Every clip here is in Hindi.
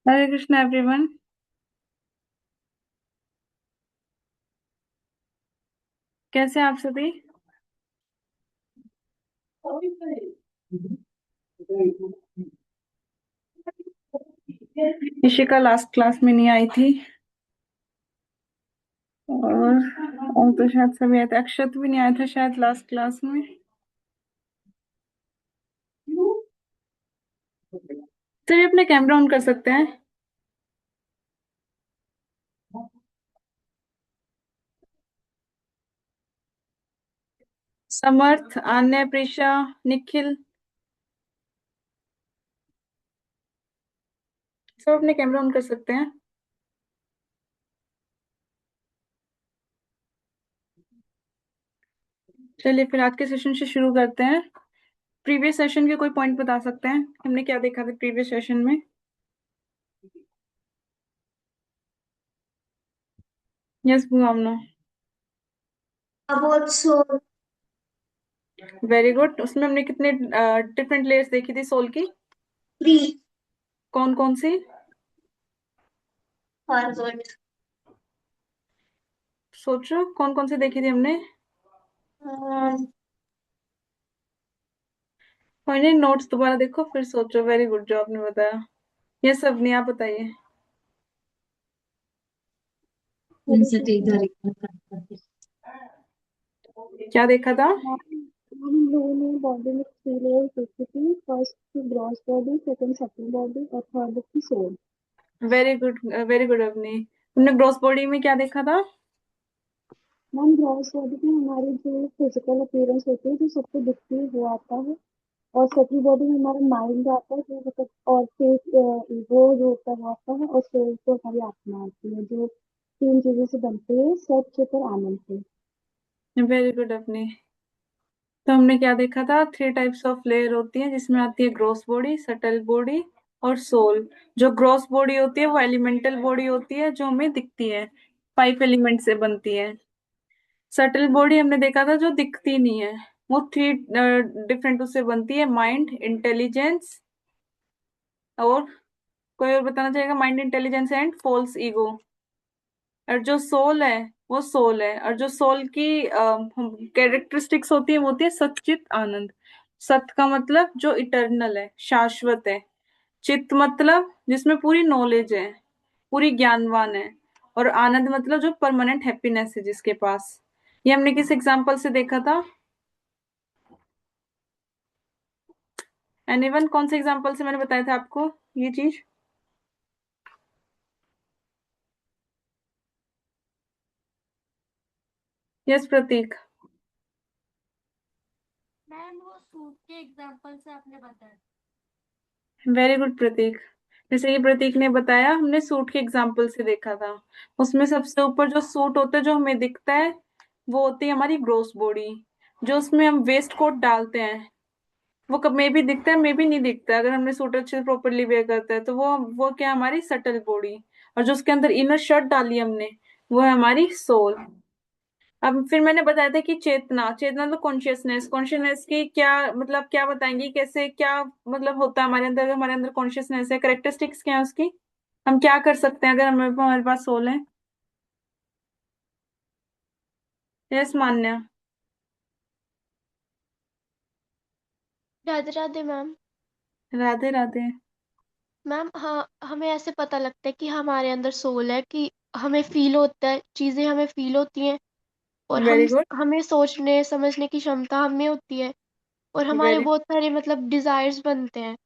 हरे कृष्णा एवरीवन। कैसे हैं आप सभी? इशिका लास्ट क्लास में नहीं आई थी। और तो शायद सभी आए थे, अक्षत भी नहीं आया था शायद लास्ट क्लास में। सर अपने कैमरा ऑन कर सकते हैं? समर्थ, आन्या, प्रीशा, निखिल, सब अपने कैमरा ऑन कर सकते हैं। चलिए फिर आज के सेशन से शुरू करते हैं। प्रीवियस सेशन के कोई पॉइंट बता सकते हैं हमने क्या देखा था प्रीवियस सेशन में? Yes Bhuvana. About soul. Very good. उसमें हमने कितने डिफरेंट लेयर्स देखी थी सोल की? थ्री। कौन कौन सी? फॉरवर्ड। सोचो कौन कौन सी देखी थी हमने। कोई नहीं, नोट्स दोबारा देखो फिर सोचो। वेरी गुड जो आपने बताया। ये सब नहीं, आप बताइए। क्या देखा था? हम लोगों ने बॉडी में थ्री लेयर्स देखी थी। फर्स्ट थी gross body, second subtle body और थर्ड थी soul. Very good. Very good Avni. तुमने ग्रॉस बॉडी में क्या देखा था? मैम ग्रॉस बॉडी में हमारी जो फिजिकल अपीयरेंस होती है जो सबको दिखती है वो आता है। और सटल बॉडी में हमारा माइंड आता है जो मतलब और फेस ईगो जो होता है वो आता है और सोल तो हमारी आत्मा आती है जो तीन चीजों से बनती है, सच चित और आनंद से। Very good Avni. तो हमने क्या देखा था? थ्री टाइप्स ऑफ लेयर होती है जिसमें आती है ग्रॉस बॉडी, सटल बॉडी और सोल। जो ग्रॉस बॉडी होती है वो एलिमेंटल बॉडी होती है जो हमें दिखती है, 5 एलिमेंट से बनती है। सटल बॉडी हमने देखा था जो दिखती नहीं है। वो थ्री डिफरेंट उससे बनती है, माइंड, इंटेलिजेंस और कोई और बताना चाहेगा? Mind, intelligence and false ego. और जो सोल है वो सोल है, और जो सोल की कैरेक्टरिस्टिक्स होती है वो होती है सच्चित आनंद। सत का मतलब जो इटर्नल है, शाश्वत है। चित्त मतलब जिसमें पूरी नॉलेज है, पूरी ज्ञानवान है। और आनंद मतलब जो परमानेंट हैप्पीनेस है जिसके पास। ये हमने किस एग्जाम्पल से देखा था? एनीवन, कौन से एग्जाम्पल से मैंने बताया था आपको ये चीज? यस प्रतीक। मैम वो सूट के एग्जांपल से आपने बताया। वेरी गुड प्रतीक। जैसे कि प्रतीक ने बताया, हमने सूट के एग्जाम्पल से देखा था। उसमें सबसे ऊपर जो सूट होता है जो हमें दिखता है वो होती है हमारी ग्रोस बॉडी। जो उसमें हम वेस्ट कोट डालते हैं वो कब में भी दिखता है, में भी नहीं दिखता है। अगर हमने सूट अच्छे से प्रॉपरली वेयर करता है तो वो क्या है? हमारी सटल बॉडी। और जो उसके अंदर इनर शर्ट डाली हमने वो है हमारी सोल। अब फिर मैंने बताया था कि चेतना, चेतना तो कॉन्शियसनेस, कॉन्शियसनेस की क्या मतलब, क्या बताएंगी कैसे, क्या मतलब होता है हमारे अंदर? अगर हमारे अंदर कॉन्शियसनेस है, करेक्टरिस्टिक्स क्या है उसकी? हम क्या कर सकते हैं अगर हमारे पास सोल है? यस मान्या। राधे राधे मैम। राधे राधे। मैम हाँ, हमें ऐसे पता लगता है कि हमारे अंदर सोल है कि हमें फील होता है, चीजें हमें फील होती हैं। और वेरी हम गुड। हमें सोचने समझने की क्षमता हमें होती है। और हमारे वेरी बहुत सारे मतलब डिजायर्स बनते हैं।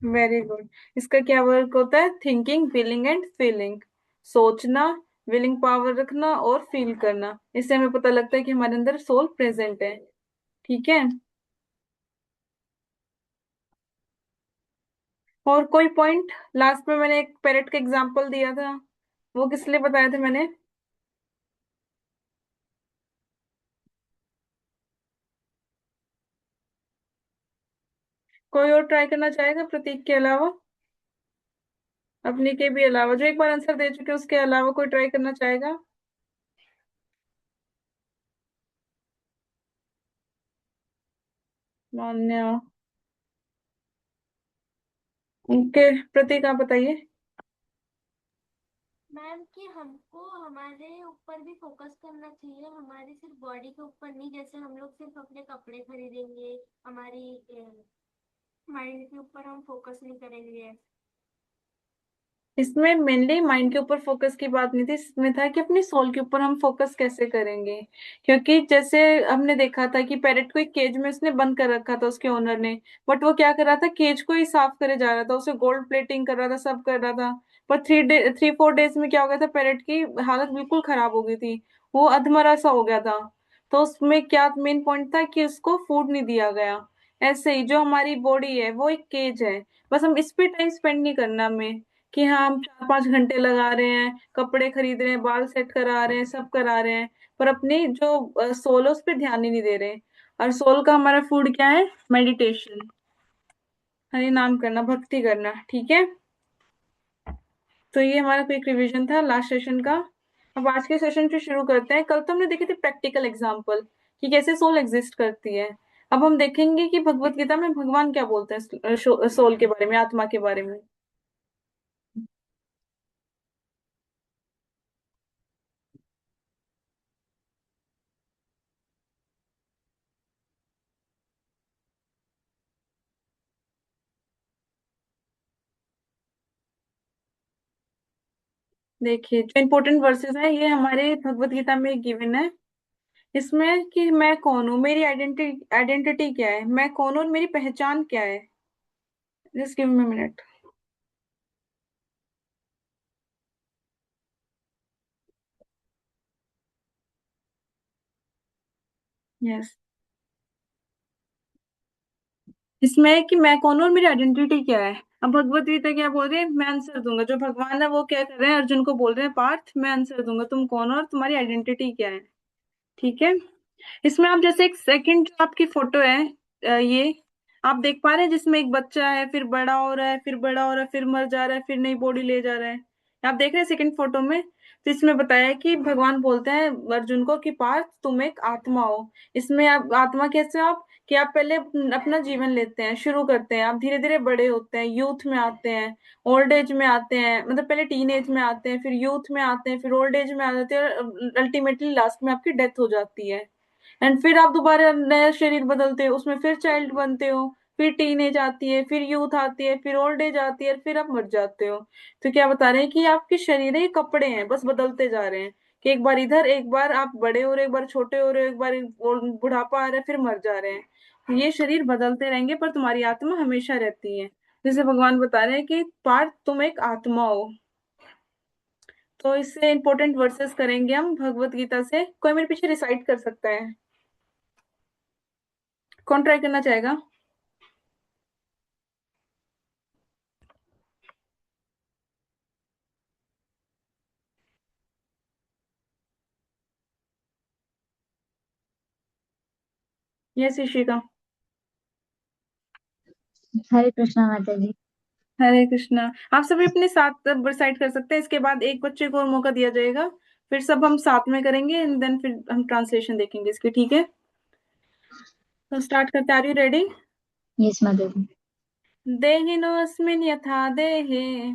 Very good. इसका क्या वर्क होता है? Thinking, feeling and feeling. सोचना, विलिंग पावर रखना और फील करना। इससे हमें पता लगता है कि हमारे अंदर सोल प्रेजेंट है। ठीक है। और कोई पॉइंट? लास्ट में मैंने एक पेरेट का एग्जांपल दिया था, वो किस लिए बताया था मैंने? कोई और ट्राई करना चाहेगा प्रतीक के अलावा? अपने के भी अलावा, जो एक बार आंसर दे चुके उसके अलावा कोई ट्राई करना चाहेगा? मान्या। ओके प्रतीक आप बताइए। मैम कि हमको हमारे ऊपर भी फोकस करना चाहिए, हमारी सिर्फ बॉडी के ऊपर नहीं। जैसे हम लोग सिर्फ अपने कपड़े खरीदेंगे, हमारी माइंड के ऊपर हम फोकस नहीं करेंगे। इसमें मेनली माइंड के ऊपर फोकस की बात नहीं थी, इसमें था कि अपनी सोल के ऊपर हम फोकस कैसे करेंगे। क्योंकि जैसे हमने देखा था कि पैरेट को एक केज में उसने बंद कर रखा था उसके ओनर ने। बट वो क्या कर रहा था, केज को ही साफ करे जा रहा था, उसे गोल्ड प्लेटिंग कर रहा था, सब कर रहा था। पर 3-4 डेज में क्या हो गया था, पैरेट की हालत बिल्कुल खराब हो गई थी। वो अधमरा सा हो गया था। तो उसमें क्या मेन पॉइंट था कि उसको फूड नहीं दिया गया। ऐसे ही जो हमारी बॉडी है वो एक केज है। बस हम इस पे टाइम स्पेंड नहीं करना हमें, कि हाँ हम 4-5 घंटे लगा रहे हैं, कपड़े खरीद रहे हैं, बाल सेट करा रहे हैं, सब करा रहे हैं, पर अपनी जो सोल है उस पर ध्यान ही नहीं दे रहे। और सोल का हमारा फूड क्या है? मेडिटेशन, हरि नाम करना, भक्ति करना। ठीक है। तो ये हमारा क्विक रिवीजन था लास्ट सेशन का। अब आज के सेशन से शुरू करते हैं। कल तो हमने देखे थे प्रैक्टिकल एग्जाम्पल कि कैसे सोल एग्जिस्ट करती है। अब हम देखेंगे कि भगवत गीता में भगवान क्या बोलते हैं सोल के बारे में, आत्मा के बारे में। देखिए जो इंपॉर्टेंट वर्सेस है ये हमारे भगवत गीता में गिवन है। इसमें कि मैं कौन हूँ, मेरी आइडेंटिटी आइडेंटिटी क्या है, मैं कौन हूँ और मेरी पहचान क्या है। Just give me minute. Yes. इसमें है कि मैं कौन हूँ और मेरी आइडेंटिटी क्या है। अब भगवत गीता क्या बोल रही है, मैं आंसर दूंगा। जो भगवान है वो क्या कर रहे हैं, अर्जुन को बोल रहे हैं, पार्थ मैं आंसर दूंगा, तुम कौन हो और तुम्हारी आइडेंटिटी क्या है। ठीक है। इसमें आप जैसे एक सेकंड जो आपकी फोटो है, ये आप देख पा रहे हैं, जिसमें एक बच्चा है, फिर बड़ा हो रहा है, फिर बड़ा हो रहा है, फिर मर जा रहा है, फिर नई बॉडी ले जा रहा है। आप देख रहे हैं सेकंड फोटो में। तो इसमें बताया है कि भगवान बोलते हैं अर्जुन को कि पार्थ तुम एक आत्मा हो। इसमें आप आत्मा कैसे हो आप, कि आप पहले अपना जीवन लेते हैं, शुरू करते हैं, आप धीरे धीरे बड़े होते हैं, यूथ में आते हैं, ओल्ड एज में आते हैं, मतलब पहले टीन एज में आते हैं, फिर यूथ में आते हैं, फिर ओल्ड एज में आ जाते हैं, और अल्टीमेटली लास्ट में आपकी डेथ हो जाती है। एंड फिर आप दोबारा नया शरीर बदलते हो, उसमें फिर चाइल्ड बनते हो, फिर टीन एज आती है, फिर यूथ आती है, फिर ओल्ड एज आती है, फिर आप मर जाते हो। तो क्या बता रहे हैं कि आपके शरीर है, ये कपड़े हैं, बस बदलते जा रहे हैं। कि एक बार इधर, एक बार आप बड़े हो रहे, एक बार छोटे हो रहे हो, एक बार बुढ़ापा आ रहा है, फिर मर जा रहे हैं। ये शरीर बदलते रहेंगे पर तुम्हारी आत्मा हमेशा रहती है। जैसे भगवान बता रहे हैं कि पार्थ तुम एक आत्मा हो। तो इससे इंपॉर्टेंट वर्सेस करेंगे हम भगवत गीता से। कोई मेरे पीछे रिसाइट कर सकता है? कौन ट्राई करना चाहेगा? यस ऋषिका। हरे कृष्णा माता जी। हरे कृष्णा। आप सभी अपने साथ रिसाइट कर सकते हैं, इसके बाद एक बच्चे को और मौका दिया जाएगा। फिर सब हम साथ में करेंगे एंड देन फिर हम ट्रांसलेशन देखेंगे इसके। ठीक है। तो स्टार्ट करते हैं। Are you ready? यस माता जी। देहिनोऽस्मिन् यथा देहे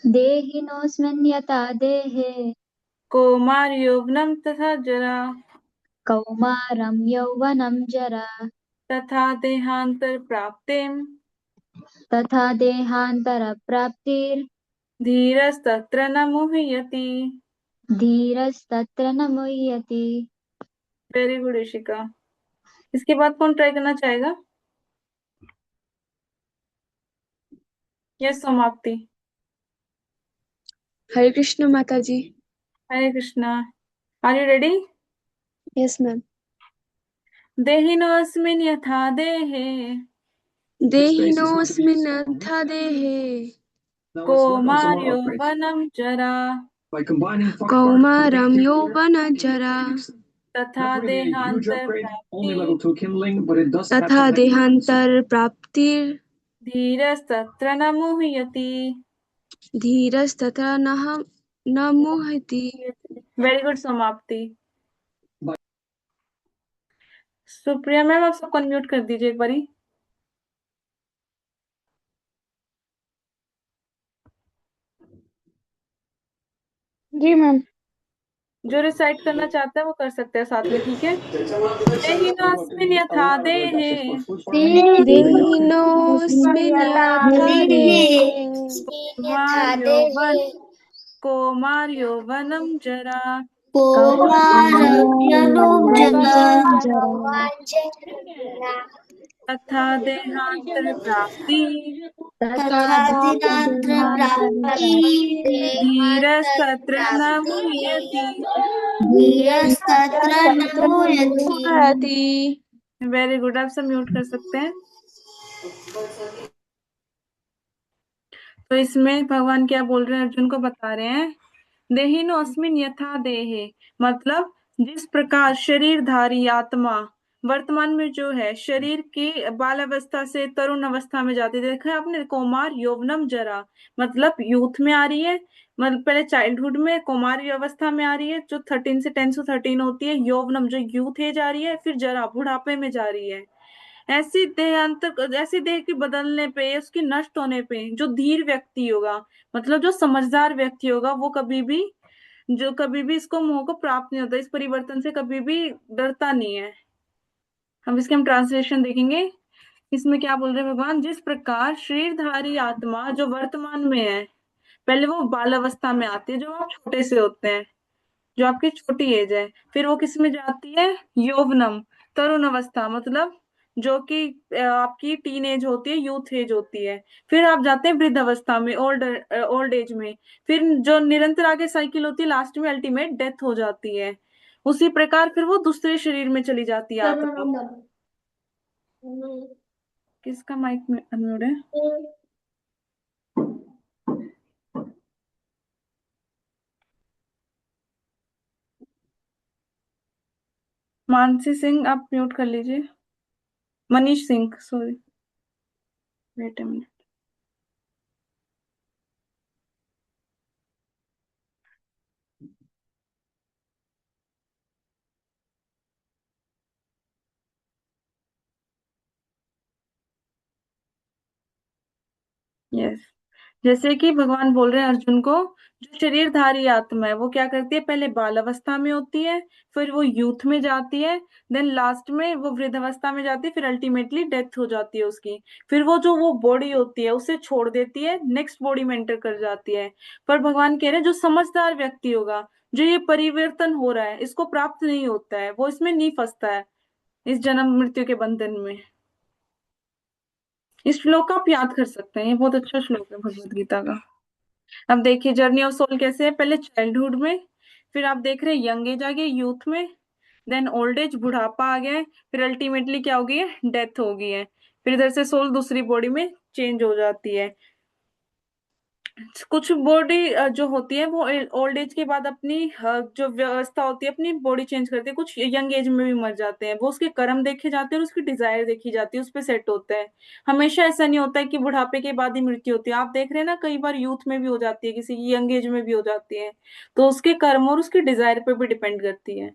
देहिनोऽस्मिन् यथा देहे कौमार्यौवनं तथा जरा, कौमारं यौवनं जरा, तथा देहान्तरप्राप्तिम् तथा देहान्तरप्राप्तिर् धीरस्तत्र न मुह्यति। धीरस्तत्र न मुह्यति। Very good Rishika. इसके बाद कौन ट्राई करना चाहेगा? यस समाप्ति। हरे कृष्ण माता जी। Hare Krishna. Are you ready? Yes ma'am. देहिनोऽस्मिन् यथा देहे देहिनोऽस्मिन् यथा देहे कौमार्यौवनं जरा, कौमारं यौवनजरा, तथा देहान्तरप्राप्ति तथा देहान्तरप्राप्तिर् धीरस्तत्र न मुह्यति। धीरस्तथा न मुह्यति। वेरी गुड समाप्ति। सुप्रिया मैम आप सबको अनम्यूट कर दीजिए एक बारी। जी मैम। जो रिसाइट करना चाहता है वो कर सकता है साथ में, ठीक है। देहिनोऽस्मिन् यथा देहे देहिनोऽस्मिन् यथा देहे यथा कौमार देहे यौवन कौमार यौवनम जरा कौमारव्यनुं जरा तथा देहांतर प्राप्ति तथा दिनांतर प्राप्ति धीरस्तत्र न मुह्यति। धीरस्तत्र न मुह्यति। मुह्यति। वेरी गुड, आप सब म्यूट कर सकते हैं। तो इसमें भगवान क्या बोल रहे हैं, अर्जुन को बता रहे हैं, देहिनोऽस्मिन् यथा देहे, मतलब जिस प्रकार शरीरधारी आत्मा वर्तमान में जो है शरीर की बाल अवस्था से तरुण अवस्था में जाती है। देखा है आपने, कौमार यौवनम जरा, मतलब यूथ में आ रही है, मतलब पहले चाइल्डहुड में कौमार अवस्था में आ रही है जो 13 से 10 से 13 होती है, यौवनम जो यूथ एज आ रही है, फिर जरा बुढ़ापे में जा रही है। ऐसी देह के बदलने पे, उसके नष्ट होने पे जो धीर व्यक्ति होगा, मतलब जो समझदार व्यक्ति होगा, वो कभी भी इसको मोह को प्राप्त नहीं होता, इस परिवर्तन से कभी भी डरता नहीं है। हम ट्रांसलेशन देखेंगे। इसमें क्या बोल रहे हैं भगवान, जिस प्रकार शरीरधारी आत्मा जो वर्तमान में है, पहले वो बाल अवस्था में आती है, जो आप छोटे से होते हैं, जो आपकी छोटी एज है, फिर वो किस में जाती है, यौवनम, तरुण अवस्था, मतलब जो कि आपकी टीन एज होती है, यूथ एज होती है। फिर आप जाते हैं वृद्ध अवस्था में, ओल्ड एज में। फिर जो निरंतर आगे साइकिल होती है, लास्ट में अल्टीमेट डेथ हो जाती है। उसी प्रकार फिर वो दूसरे शरीर में चली जाती है आत्मा। किसका माइक में अनम्यूट है? मानसी सिंह, आप म्यूट कर लीजिए। Manish Singh, sorry, wait a minute. Yes, जैसे कि भगवान बोल रहे हैं अर्जुन को, जो शरीरधारी आत्मा है वो क्या करती है, पहले बाल अवस्था में होती है, फिर वो यूथ में जाती है, देन लास्ट में वो वृद्ध अवस्था में जाती है, फिर अल्टीमेटली डेथ हो जाती है उसकी। फिर वो बॉडी होती है उसे छोड़ देती है, नेक्स्ट बॉडी में एंटर कर जाती है। पर भगवान कह रहे हैं जो समझदार व्यक्ति होगा, जो ये परिवर्तन हो रहा है इसको प्राप्त नहीं होता है, वो इसमें नहीं फंसता है, इस जन्म मृत्यु के बंधन में। इस श्लोक का आप याद कर सकते हैं, ये बहुत अच्छा श्लोक है भगवत गीता का। अब देखिए जर्नी ऑफ सोल कैसे है, पहले चाइल्डहुड में, फिर आप देख रहे हैं यंग एज आ गई, यूथ में, देन ओल्ड एज, बुढ़ापा आ गया है, फिर अल्टीमेटली क्या हो गई है, डेथ हो गई है। फिर इधर से सोल दूसरी बॉडी में चेंज हो जाती है। कुछ बॉडी जो होती है वो ओल्ड एज के बाद अपनी जो व्यवस्था होती है अपनी बॉडी चेंज करती है, कुछ यंग एज में भी मर जाते हैं, वो उसके कर्म देखे जाते हैं और उसकी डिजायर देखी जाती है, उस पर सेट होता है। हमेशा ऐसा नहीं होता है कि बुढ़ापे के बाद ही मृत्यु होती है, आप देख रहे हैं ना, कई बार यूथ में भी हो जाती है, किसी की यंग एज में भी हो जाती है। तो उसके कर्म और उसकी डिजायर पे भी डिपेंड करती है।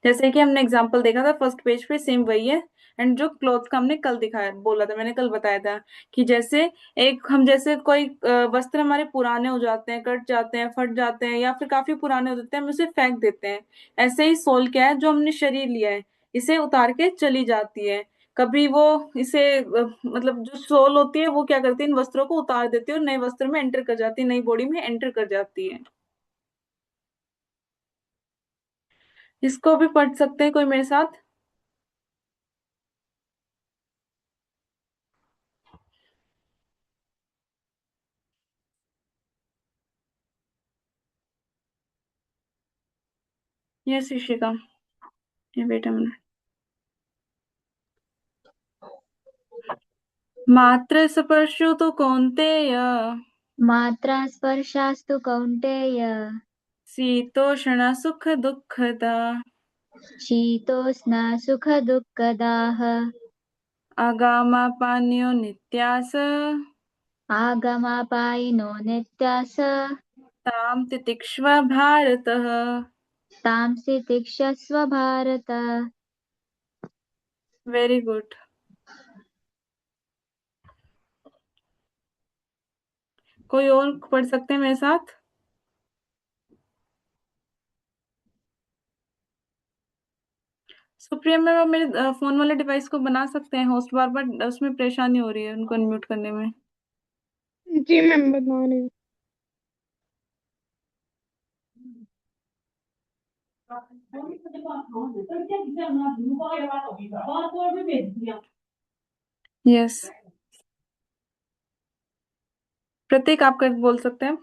जैसे कि हमने एग्जांपल देखा था फर्स्ट पेज पे, सेम वही है। एंड जो क्लोथ का हमने कल दिखाया, बोला था, मैंने कल बताया था कि जैसे जैसे कोई वस्त्र हमारे पुराने हो जाते हैं, कट जाते हैं, फट जाते हैं, या फिर काफी पुराने हो जाते हैं, हम उसे फेंक देते हैं। ऐसे ही सोल क्या है, जो हमने शरीर लिया है इसे उतार के चली जाती है। कभी वो इसे मतलब जो सोल होती है वो क्या करती है, इन वस्त्रों को उतार देती है और नए वस्त्र में एंटर कर जाती है, नई बॉडी में एंटर कर जाती है। इसको भी पढ़ सकते हैं कोई मेरे साथ? Yes Rishika, wait a minute. मात्र स्पर्शो तो कौन्तेय मात्रा स्पर्शास्तु कौन्तेय शीतोष्ण सुख दुःखदा शीतोष्ण सुखदुःखदाः आगामापान्यो नित्यास आगमापायिनो नित्यास ताम तितिक्ष्व भारतः। तांसि तिक्षस्व भारत। Very good. कोई और पढ़ सकते हैं मेरे साथ? सुप्रिया मैम, आप मेरे फोन वाले डिवाइस को बना सकते हैं होस्ट, बार बार उसमें परेशानी हो रही है उनको अनम्यूट करने में। जी मैम, बता रही हूँ। यस, प्रतीक आप कर बोल सकते हैं।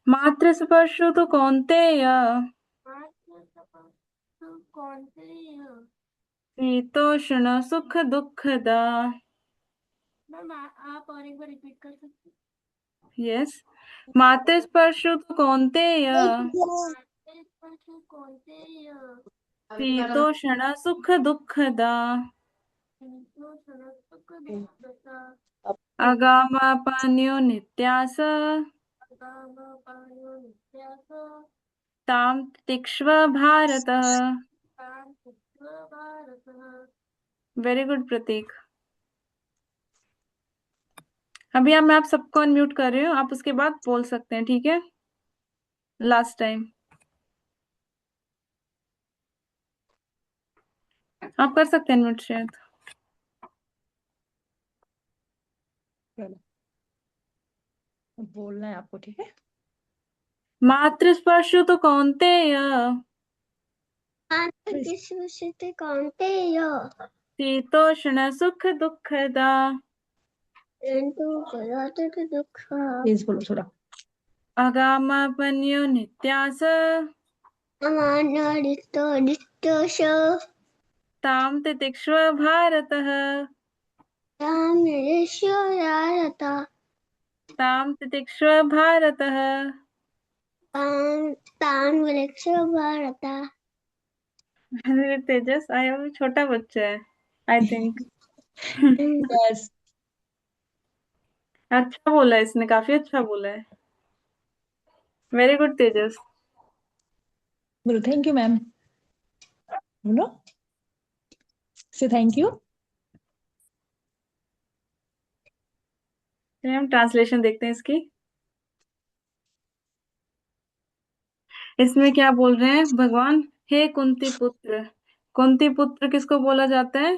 मातृ स्पर्शो तो कौन्तेय कौन से शीतोष्ण सुख दुखदा। मैम आप और एक बार रिपीट कर सकते यस, मातृ स्पर्शो तो कौन्तेय हैं? कौन से शीतोष्ण सुख दुखदा। अगामापान्यो नित्यास ताम तिक्ष्व भारत। वेरी गुड प्रतीक। अभी मैं आप सबको अनम्यूट कर रही हूँ, आप उसके बाद बोल सकते हैं, ठीक है? लास्ट टाइम आप कर सकते हैं अनम्यूट शायद। चलो, बोलना है आपको, ठीक है? मातृ स्पर्शो तो कौन्तेय कौनतेय शीतोष्ण सुख दुखदा। प्लीज बोलो थोड़ा। अगामापन्यो नित्यास ताम तितिक्ष्व भारतः। ताम तितिक्ष्व भारतः। तेजस आया भी छोटा बच्चा है, आई थिंक। यस। अच्छा बोला है इसने, काफी अच्छा बोला है। वेरी गुड तेजस। बोलो थैंक यू मैम। बोलो, से थैंक यू। चलिए हम ट्रांसलेशन देखते हैं इसकी। इसमें क्या बोल रहे हैं भगवान? हे कुंती पुत्र। कुंती पुत्र किसको बोला जाता है?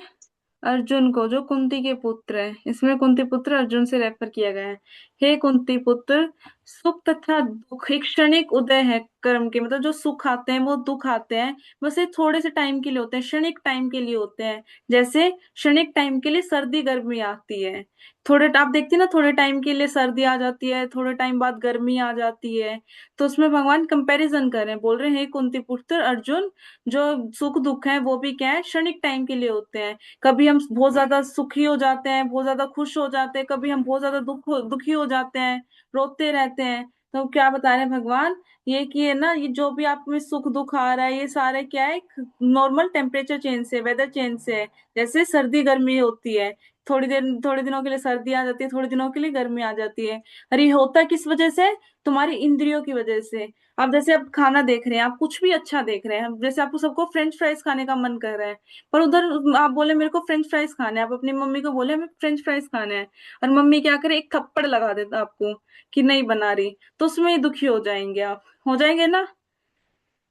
अर्जुन को, जो कुंती के पुत्र है। इसमें कुंती पुत्र अर्जुन से रेफर किया गया है। हे कुंती पुत्र, सुख तथा दुख एक क्षणिक उदय है कर्म के, मतलब जो सुख आते हैं वो दुख आते हैं, बस ये थोड़े से टाइम के लिए होते हैं, क्षणिक टाइम के लिए होते हैं। जैसे क्षणिक टाइम के लिए सर्दी गर्मी आती है, थोड़े आप देखते हैं ना, थोड़े टाइम के लिए सर्दी आ जाती है, थोड़े टाइम बाद गर्मी आ जाती है। तो उसमें भगवान कंपैरिजन कर रहे हैं, बोल रहे हैं हे कुंती पुत्र अर्जुन, जो सुख दुख है वो भी क्या है, क्षणिक टाइम के लिए होते हैं। कभी हम बहुत ज्यादा सुखी हो जाते हैं, बहुत ज्यादा खुश हो जाते हैं, कभी हम बहुत ज्यादा दुखी हो जाते हैं, रोते रहते हैं। तो क्या बता रहे हैं भगवान? ये कि है ना, ये जो भी आप में सुख दुख आ रहा है, ये सारे क्या है, नॉर्मल टेम्परेचर चेंज से, वेदर चेंज से है। जैसे सर्दी गर्मी होती है, थोड़ी देर थोड़े दिनों के लिए सर्दी आ जाती है, थोड़े दिनों के लिए गर्मी आ जाती है। अरे ये होता किस वजह से? तुम्हारी इंद्रियों की वजह से। आप जैसे आप खाना देख रहे हैं, आप कुछ भी अच्छा देख रहे हैं, जैसे आपको सबको फ्रेंच फ्राइज खाने का मन कर रहा है, पर उधर आप बोले मेरे को फ्रेंच फ्राइज खाने हैं, आप अपनी मम्मी को बोले हमें फ्रेंच फ्राइज खाने हैं, और मम्मी क्या करे, एक थप्पड़ लगा देता आपको कि नहीं बना रही, तो उसमें ही दुखी हो जाएंगे आप, हो जाएंगे ना?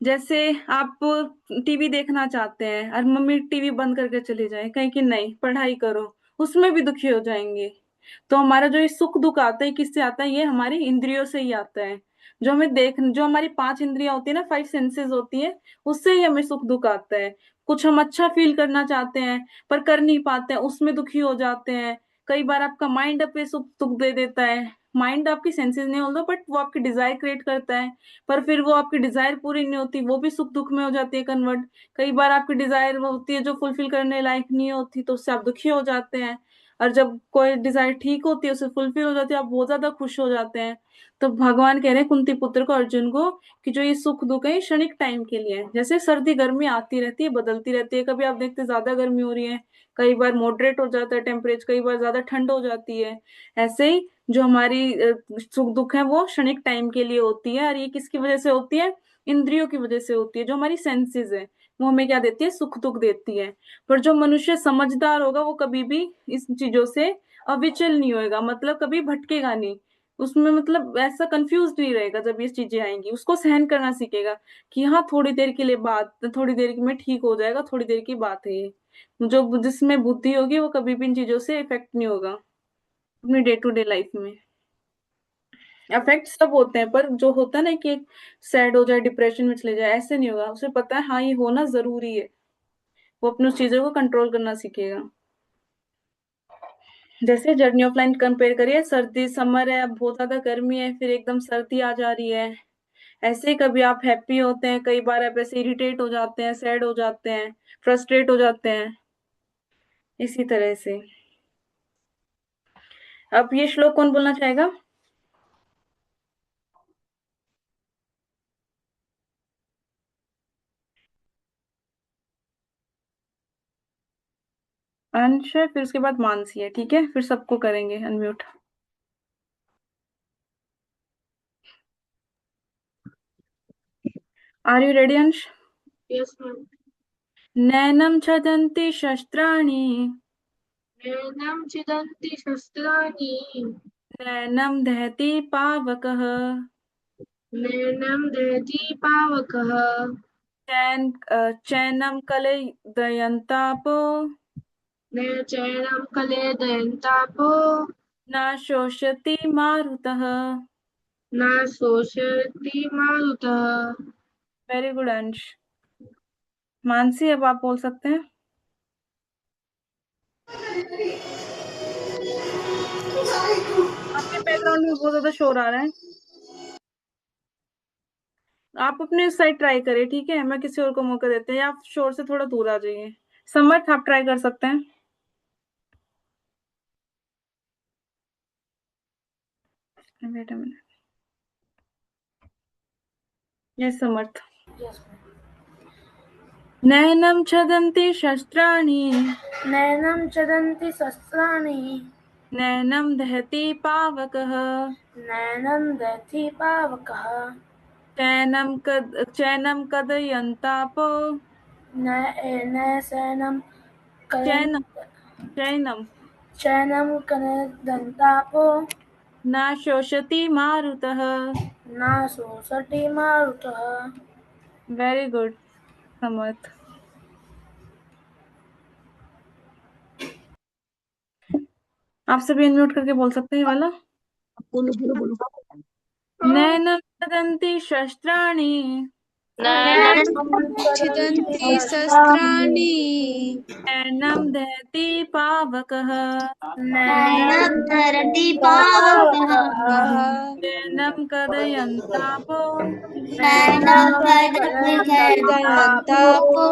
जैसे आप टीवी देखना चाहते हैं और मम्मी टीवी बंद करके चली जाए, कहीं कि नहीं पढ़ाई करो, उसमें भी दुखी हो जाएंगे। तो हमारा जो ये सुख दुख आता है किससे आता है? ये हमारी इंद्रियों से ही आता है। जो हमारी पांच इंद्रियां होती है ना, फाइव सेंसेस होती है, उससे ही हमें सुख दुख आता है। कुछ हम अच्छा फील करना चाहते हैं पर कर नहीं पाते हैं, उसमें दुखी हो जाते हैं। कई बार आपका माइंड अपने सुख दुख दे देता है, माइंड आपकी सेंसेस नहीं होता, बट वो आपकी डिजायर क्रिएट करता है, पर फिर वो आपकी डिजायर पूरी नहीं होती, वो भी सुख दुख में हो जाती है कन्वर्ट। कई बार आपकी डिजायर होती है जो फुलफिल करने लायक नहीं होती, तो उससे आप दुखी हो जाते हैं। और जब कोई डिजायर ठीक होती है, उससे फुलफिल हो जाती है, आप बहुत ज्यादा खुश हो जाते हैं। तो भगवान कह रहे हैं कुंती पुत्र को, अर्जुन को, कि जो ये सुख दुख है ये क्षणिक टाइम के लिए है। जैसे सर्दी गर्मी आती रहती है, बदलती रहती है, कभी आप देखते हैं ज्यादा गर्मी हो रही है, कई बार मॉडरेट हो जाता है टेम्परेचर, कई बार ज्यादा ठंड हो जाती है। ऐसे ही जो हमारी सुख दुख है वो क्षणिक टाइम के लिए होती है, और ये किसकी वजह से होती है? इंद्रियों की वजह से होती है, जो हमारी सेंसेस है। वो हमें क्या देती है, सुख दुख देती है। पर जो मनुष्य समझदार होगा वो कभी भी इस चीजों से अविचल नहीं होएगा, मतलब कभी भटकेगा नहीं उसमें, मतलब ऐसा कंफ्यूज नहीं रहेगा। जब ये चीजें आएंगी उसको सहन करना सीखेगा कि हाँ थोड़ी देर के लिए बात, थोड़ी देर में ठीक हो जाएगा, थोड़ी देर की बात है ये। जो जिसमें बुद्धि होगी वो कभी भी इन चीजों से इफेक्ट नहीं होगा अपनी डे टू डे लाइफ में। अफेक्ट सब होते हैं पर जो होता है ना कि सैड हो जाए, डिप्रेशन में चले जाए, ऐसे नहीं होगा। उसे पता है हाँ ये होना जरूरी है, वो अपनी उस चीजों को कंट्रोल करना सीखेगा। जैसे जर्नी ऑफ लाइन कंपेयर करिए, सर्दी समर है, अब बहुत ज्यादा गर्मी है, फिर एकदम सर्दी आ जा रही है। ऐसे ही कभी आप हैप्पी होते हैं, कई बार आप ऐसे इरिटेट हो जाते हैं, सैड हो जाते हैं, फ्रस्ट्रेट हो जाते हैं, इसी तरह से। अब ये श्लोक कौन बोलना चाहेगा? अंश है, फिर उसके बाद मानसी है, ठीक है, फिर सबको करेंगे unmute. Are you ready Ansh? Yes ma'am. नैनम छदन्ति शस्त्राणि, नैनं छिदन्ति शस्त्राणि, नैनम दहति पावकः, नैनं दहति पावकः, चैनम कलयन्तापो, न चैनं कलेदयन्तापो, न शोषयति मारुतः। न शोषयति मारुतः। वेरी गुड अंश। मानसी अब आप बोल सकते हैं। आपके बैकग्राउंड में बहुत ज्यादा शोर आ रहा है, आप अपने साइड ट्राई करिए, ठीक है, मैं किसी और को मौका देते हैं, या आप शोर से थोड़ा दूर आ जाइए। समर्थ आप ट्राई कर सकते हैं। Wait a minute. Yes Samarth. Yes. नैनम छदन्ति शस्त्राणि, नैनं छदन्ति शस्त्राणि, नैनम दहति पावकः, नैनं दहति पावकः, चैनम कदयन्तापो, न शयनं चैनम कलयन् चैनम शयनं कलयन्तापो, न शोषति मारुतः। न शोषति मारुतः। वेरी गुड समर्थ। आप सभी अनम्यूट करके बोल सकते हैं ये वाला। बोलो बोलो बोलो। नैनम छदन्ति शस्त्राणि, नैनं छिदन्ति शस्त्राणि, शस्त्राणि नैनम दहति पावकः, नैनं धरति दहति पावकः पावकः, चैनम कदयन्तापो, नैनं शयनं कलयन्तापो, कदयन्तापो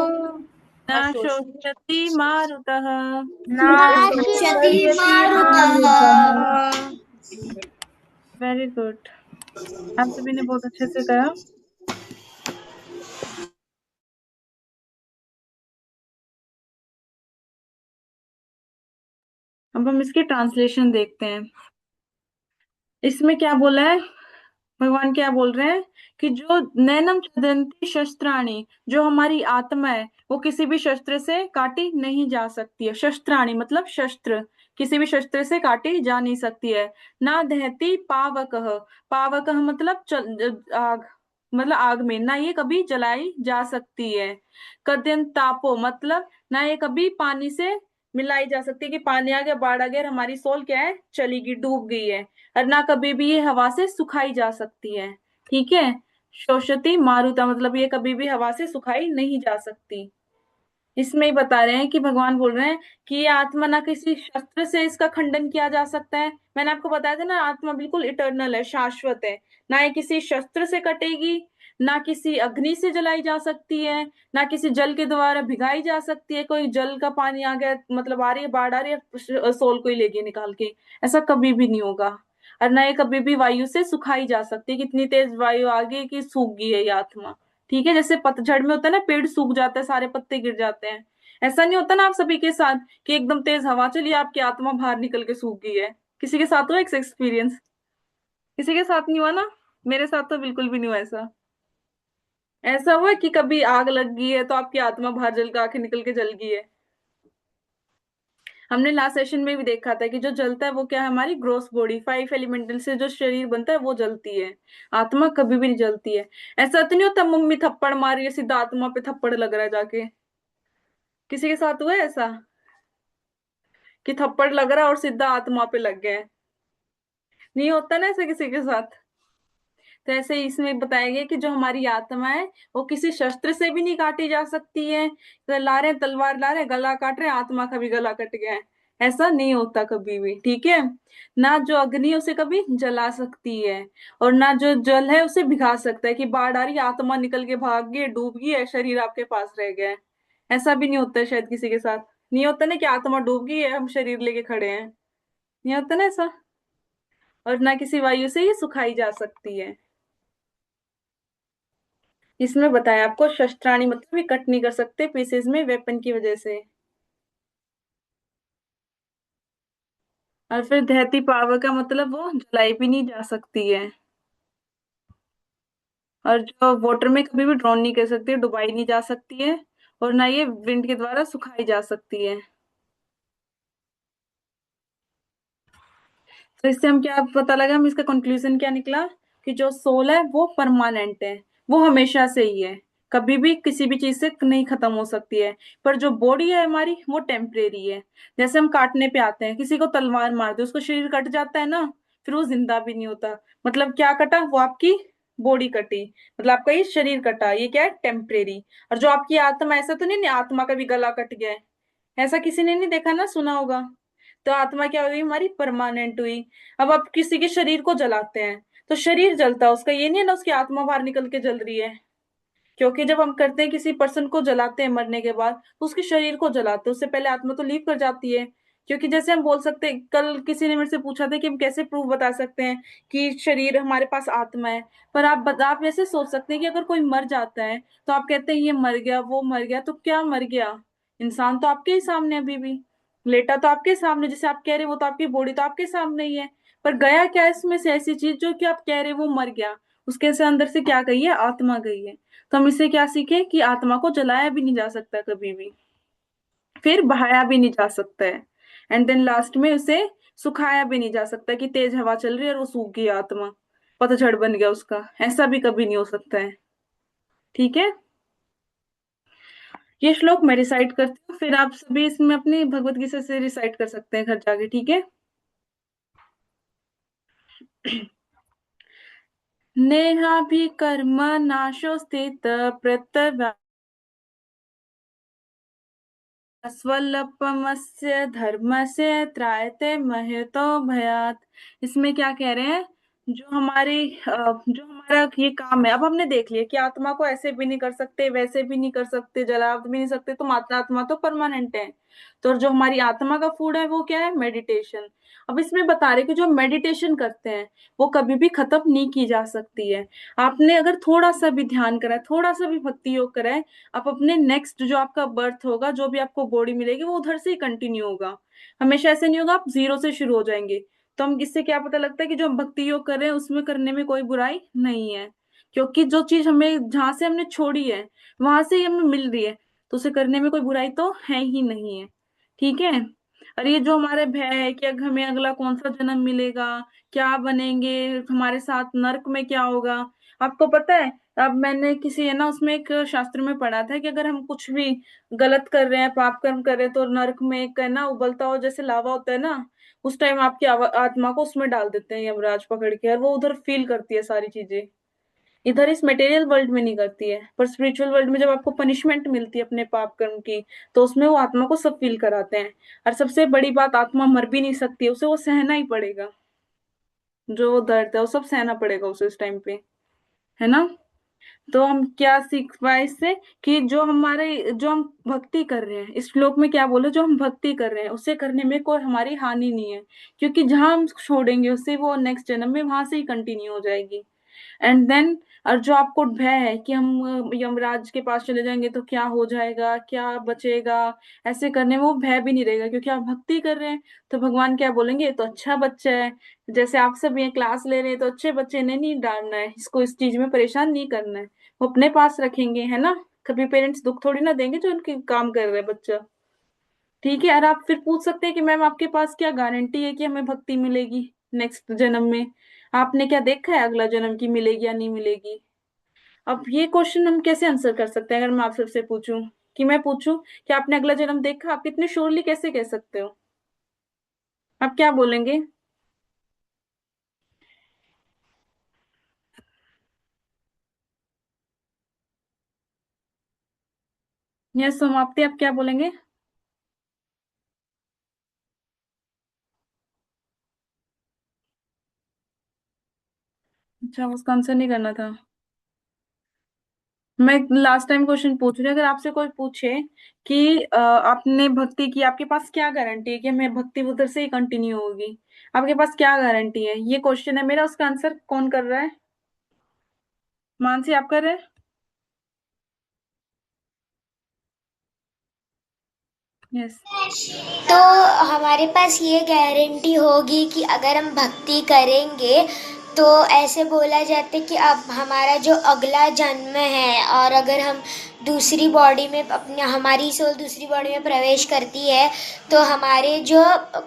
न शोषयति मारुतः। न नाशति शोषयति मारुतः। मारुतः। वेरी गुड, आप सभी ने बहुत अच्छे से कहा। अब हम इसकी ट्रांसलेशन देखते हैं। इसमें क्या बोला है, भगवान क्या बोल रहे हैं कि जो नैनम छदन्ति शस्त्राणि, जो हमारी आत्मा है वो किसी भी शस्त्र से काटी नहीं जा सकती है। शस्त्राणि मतलब शस्त्र, किसी भी शस्त्र से काटी जा नहीं सकती है। ना दहती पावकः, पावकः मतलब आग, मतलब आग में ना ये कभी जलाई जा सकती है। कद्यन तापो मतलब ना ये कभी पानी से मिलाई जा सकती है कि पानी आ गया, बाढ़ आ गया और हमारी सोल क्या है, चली गई, डूब गई है। और ना कभी भी ये हवा से सुखाई जा सकती है, ठीक है। शोषति मारुता मतलब ये कभी भी हवा से सुखाई नहीं जा सकती। इसमें ही बता रहे हैं कि भगवान बोल रहे हैं कि ये आत्मा ना किसी शस्त्र से इसका खंडन किया जा सकता है। मैंने आपको बताया था ना, आत्मा बिल्कुल इटर्नल है, शाश्वत है। ना ये किसी शस्त्र से कटेगी, ना किसी अग्नि से जलाई जा सकती है, ना किसी जल के द्वारा भिगाई जा सकती है। कोई जल का पानी आ गया, मतलब आ रही है बाढ़, आ रही है, सोल को ही लेगी निकाल के, ऐसा कभी भी नहीं होगा। और ना ये कभी भी वायु से सुखाई जा सकती है, कितनी तेज वायु आ गई कि सूख गई है ये आत्मा, ठीक है। जैसे पतझड़ में होता है ना, पेड़ सूख जाता है, सारे पत्ते गिर जाते हैं, ऐसा नहीं होता ना आप सभी के साथ कि एकदम तेज हवा चली, आपकी आत्मा बाहर निकल के सूख गई है। किसी के साथ हुआ एक्सपीरियंस? किसी के साथ नहीं हुआ ना, मेरे साथ तो बिल्कुल भी नहीं हुआ ऐसा। ऐसा हुआ कि कभी आग लग गई है तो आपकी आत्मा बाहर जल के आंखें निकल के जल गई है? हमने लास्ट सेशन में भी देखा था कि जो जलता है वो क्या है, हमारी ग्रोस बॉडी 5 एलिमेंटल से जो शरीर बनता है वो जलती है। आत्मा कभी भी नहीं जलती है। ऐसा तो नहीं होता मम्मी थप्पड़ मार रही है सीधा आत्मा पे थप्पड़ लग रहा है जाके? किसी के साथ हुआ है ऐसा कि थप्पड़ लग रहा है और सीधा आत्मा पे लग गया है? नहीं होता ना ऐसा किसी के साथ। तो ऐसे ही इसमें बताया गया कि जो हमारी आत्मा है वो किसी शस्त्र से भी नहीं काटी जा सकती है। तो ला रहे हैं तलवार, ला रहे हैं गला काट रहे हैं, आत्मा का भी गला कट गया है, ऐसा नहीं होता कभी भी। ठीक है ना? जो अग्नि है उसे कभी जला सकती है, और ना जो जल है उसे भिगा सकता है कि बाढ़ आ रही है आत्मा निकल के भाग गई, डूब गई है, शरीर आपके पास रह गया है। ऐसा भी नहीं होता है शायद किसी के साथ। नहीं होता ना कि आत्मा डूब गई है हम शरीर लेके खड़े हैं। नहीं होता ना ऐसा। और ना किसी वायु से ये सुखाई जा सकती है। इसमें बताया आपको शस्त्राणी मतलब ये कट नहीं कर सकते पीसेस में वेपन की वजह से। और फिर दहती पावर का मतलब वो जलाई भी नहीं जा सकती है। और जो वाटर में कभी भी ड्रॉन नहीं कर सकती, डुबाई नहीं जा सकती है। और ना ये विंड के द्वारा सुखाई जा सकती है। तो इससे हम क्या पता लगा, हम इसका कंक्लूजन क्या निकला कि जो सोल है वो परमानेंट है, वो हमेशा से ही है, कभी भी किसी भी चीज से नहीं खत्म हो सकती है। पर जो बॉडी है हमारी वो टेम्परेरी है। जैसे हम काटने पे आते हैं, किसी को तलवार मार दो उसको शरीर कट जाता है ना, फिर वो जिंदा भी नहीं होता। मतलब क्या कटा, वो आपकी बॉडी कटी, मतलब आपका ये शरीर कटा, ये क्या है, टेम्परेरी। और जो आपकी आत्मा, ऐसा तो नहीं आत्मा का भी गला कट गया है, ऐसा किसी ने नहीं देखा ना, सुना होगा। तो आत्मा क्या हुई हमारी, परमानेंट हुई। अब आप किसी के शरीर को जलाते हैं तो शरीर जलता है उसका, ये नहीं है ना उसकी आत्मा बाहर निकल के जल रही है। क्योंकि जब हम करते हैं किसी पर्सन को जलाते हैं मरने के बाद, तो उसके शरीर को जलाते हैं, उससे पहले आत्मा तो लीव कर जाती है। क्योंकि जैसे हम बोल सकते हैं, कल किसी ने मेरे से पूछा था कि हम कैसे प्रूफ बता सकते हैं कि शरीर हमारे पास आत्मा है। पर आप ऐसे सोच सकते हैं कि अगर कोई मर जाता है तो आप कहते हैं ये मर गया वो मर गया, तो क्या मर गया? इंसान तो आपके ही सामने अभी भी लेटा, तो आपके सामने जिसे आप कह रहे हो, वो तो आपकी बॉडी तो आपके सामने ही है। पर गया क्या इसमें से ऐसी चीज जो कि आप कह रहे हो वो मर गया, उसके से अंदर से क्या गई है, आत्मा गई है। तो हम इससे क्या सीखे कि आत्मा को जलाया भी नहीं जा सकता कभी भी, फिर बहाया भी नहीं जा सकता है, एंड देन लास्ट में उसे सुखाया भी नहीं जा सकता कि तेज हवा चल रही है और वो सूख गई आत्मा, पतझड़ बन गया उसका, ऐसा भी कभी नहीं हो सकता है। ठीक है, ये श्लोक मैं रिसाइट करती हूँ, फिर आप सभी इसमें अपनी भगवत गीता से रिसाइट कर सकते हैं घर जाके। ठीक है। नेहाभिकर्म नाशो स्थित प्रत्यय स्वल्पमस्य धर्मस्य त्रायते महतो भयात्। इसमें क्या कह रहे हैं, जो हमारा ये काम है, अब हमने देख लिया कि आत्मा को ऐसे भी नहीं कर सकते, वैसे भी नहीं कर सकते, जला भी नहीं सकते, तो आत्मा तो परमानेंट है। तो जो हमारी आत्मा का फूड है वो क्या है, मेडिटेशन। अब इसमें बता रहे कि जो मेडिटेशन करते हैं वो कभी भी खत्म नहीं की जा सकती है। आपने अगर थोड़ा सा भी ध्यान करा है, थोड़ा सा भी भक्ति योग करा है, आप अपने नेक्स्ट जो आपका बर्थ होगा, जो भी आपको बॉडी मिलेगी, वो उधर से ही कंटिन्यू होगा। हमेशा ऐसे नहीं होगा आप जीरो से शुरू हो जाएंगे। तो हम इससे क्या पता लगता है कि जो हम भक्ति योग कर रहे हैं उसमें करने में कोई बुराई नहीं है, क्योंकि जो चीज हमें जहां से हमने छोड़ी है वहां से ही हमें मिल रही है, तो उसे करने में कोई बुराई तो है ही नहीं है। ठीक है। और ये जो हमारे भय है कि हमें अगला कौन सा जन्म मिलेगा, क्या बनेंगे, हमारे साथ नर्क में क्या होगा, आपको पता है? अब मैंने किसी है ना उसमें एक शास्त्र में पढ़ा था कि अगर हम कुछ भी गलत कर रहे हैं, पाप कर्म कर रहे हैं, तो नरक में एक है ना उबलता हो जैसे लावा होता है ना, उस टाइम आपकी आत्मा को उसमें डाल देते हैं यमराज पकड़ के, और वो उधर फील करती है सारी चीजें। इधर इस मटेरियल वर्ल्ड में नहीं करती है, पर स्पिरिचुअल वर्ल्ड में जब आपको पनिशमेंट मिलती है अपने पाप कर्म की, तो उसमें वो आत्मा को सब फील कराते हैं। और सबसे बड़ी बात, आत्मा मर भी नहीं सकती है, उसे वो सहना ही पड़ेगा। जो वो दर्द है वो सब सहना पड़ेगा उसे उस टाइम पे, है ना? तो हम क्या सीख पाए इससे कि जो हम भक्ति कर रहे हैं, इस श्लोक में क्या बोले, जो हम भक्ति कर रहे हैं उसे करने में कोई हमारी हानि नहीं है, क्योंकि जहां हम छोड़ेंगे उसे वो नेक्स्ट जन्म में वहां से ही कंटिन्यू हो जाएगी। एंड देन और जो आपको भय है कि हम यमराज के पास चले जाएंगे तो क्या हो जाएगा, क्या बचेगा, ऐसे करने में वो भय भी नहीं रहेगा, क्योंकि आप भक्ति कर रहे हैं। तो भगवान क्या बोलेंगे, ये तो अच्छा बच्चा है, जैसे आप सब ये क्लास ले रहे हैं तो अच्छे बच्चे ने नहीं डांटना है, इसको इस चीज में परेशान नहीं करना है, वो अपने पास रखेंगे, है ना। कभी पेरेंट्स दुख थोड़ी ना देंगे जो उनके काम कर रहे हैं बच्चा। ठीक है। और आप फिर पूछ सकते हैं कि मैम आपके पास क्या गारंटी है कि हमें भक्ति मिलेगी नेक्स्ट जन्म में, आपने क्या देखा है अगला जन्म की मिलेगी या नहीं मिलेगी। अब ये क्वेश्चन हम कैसे आंसर कर सकते हैं, अगर मैं आप सबसे पूछूं, कि मैं पूछूं कि आपने अगला जन्म देखा, आप इतने श्योरली कैसे कह सकते हो, आप क्या बोलेंगे। यस समाप्ति, आप क्या बोलेंगे। अच्छा, उसका आंसर नहीं करना था। मैं लास्ट टाइम क्वेश्चन पूछ रही हूँ, अगर आपसे कोई पूछे कि आपने भक्ति की, आपके पास क्या गारंटी है कि हमें भक्ति उधर से ही कंटिन्यू होगी, आपके पास क्या गारंटी है, ये क्वेश्चन है मेरा, उसका आंसर कौन कर रहा है। मानसी आप कर रहे हैं। यस। तो हमारे पास ये गारंटी होगी कि अगर हम भक्ति करेंगे तो ऐसे बोला जाता है कि अब हमारा जो अगला जन्म है, और अगर हम दूसरी बॉडी में अपने हमारी सोल दूसरी बॉडी में प्रवेश करती है तो हमारे जो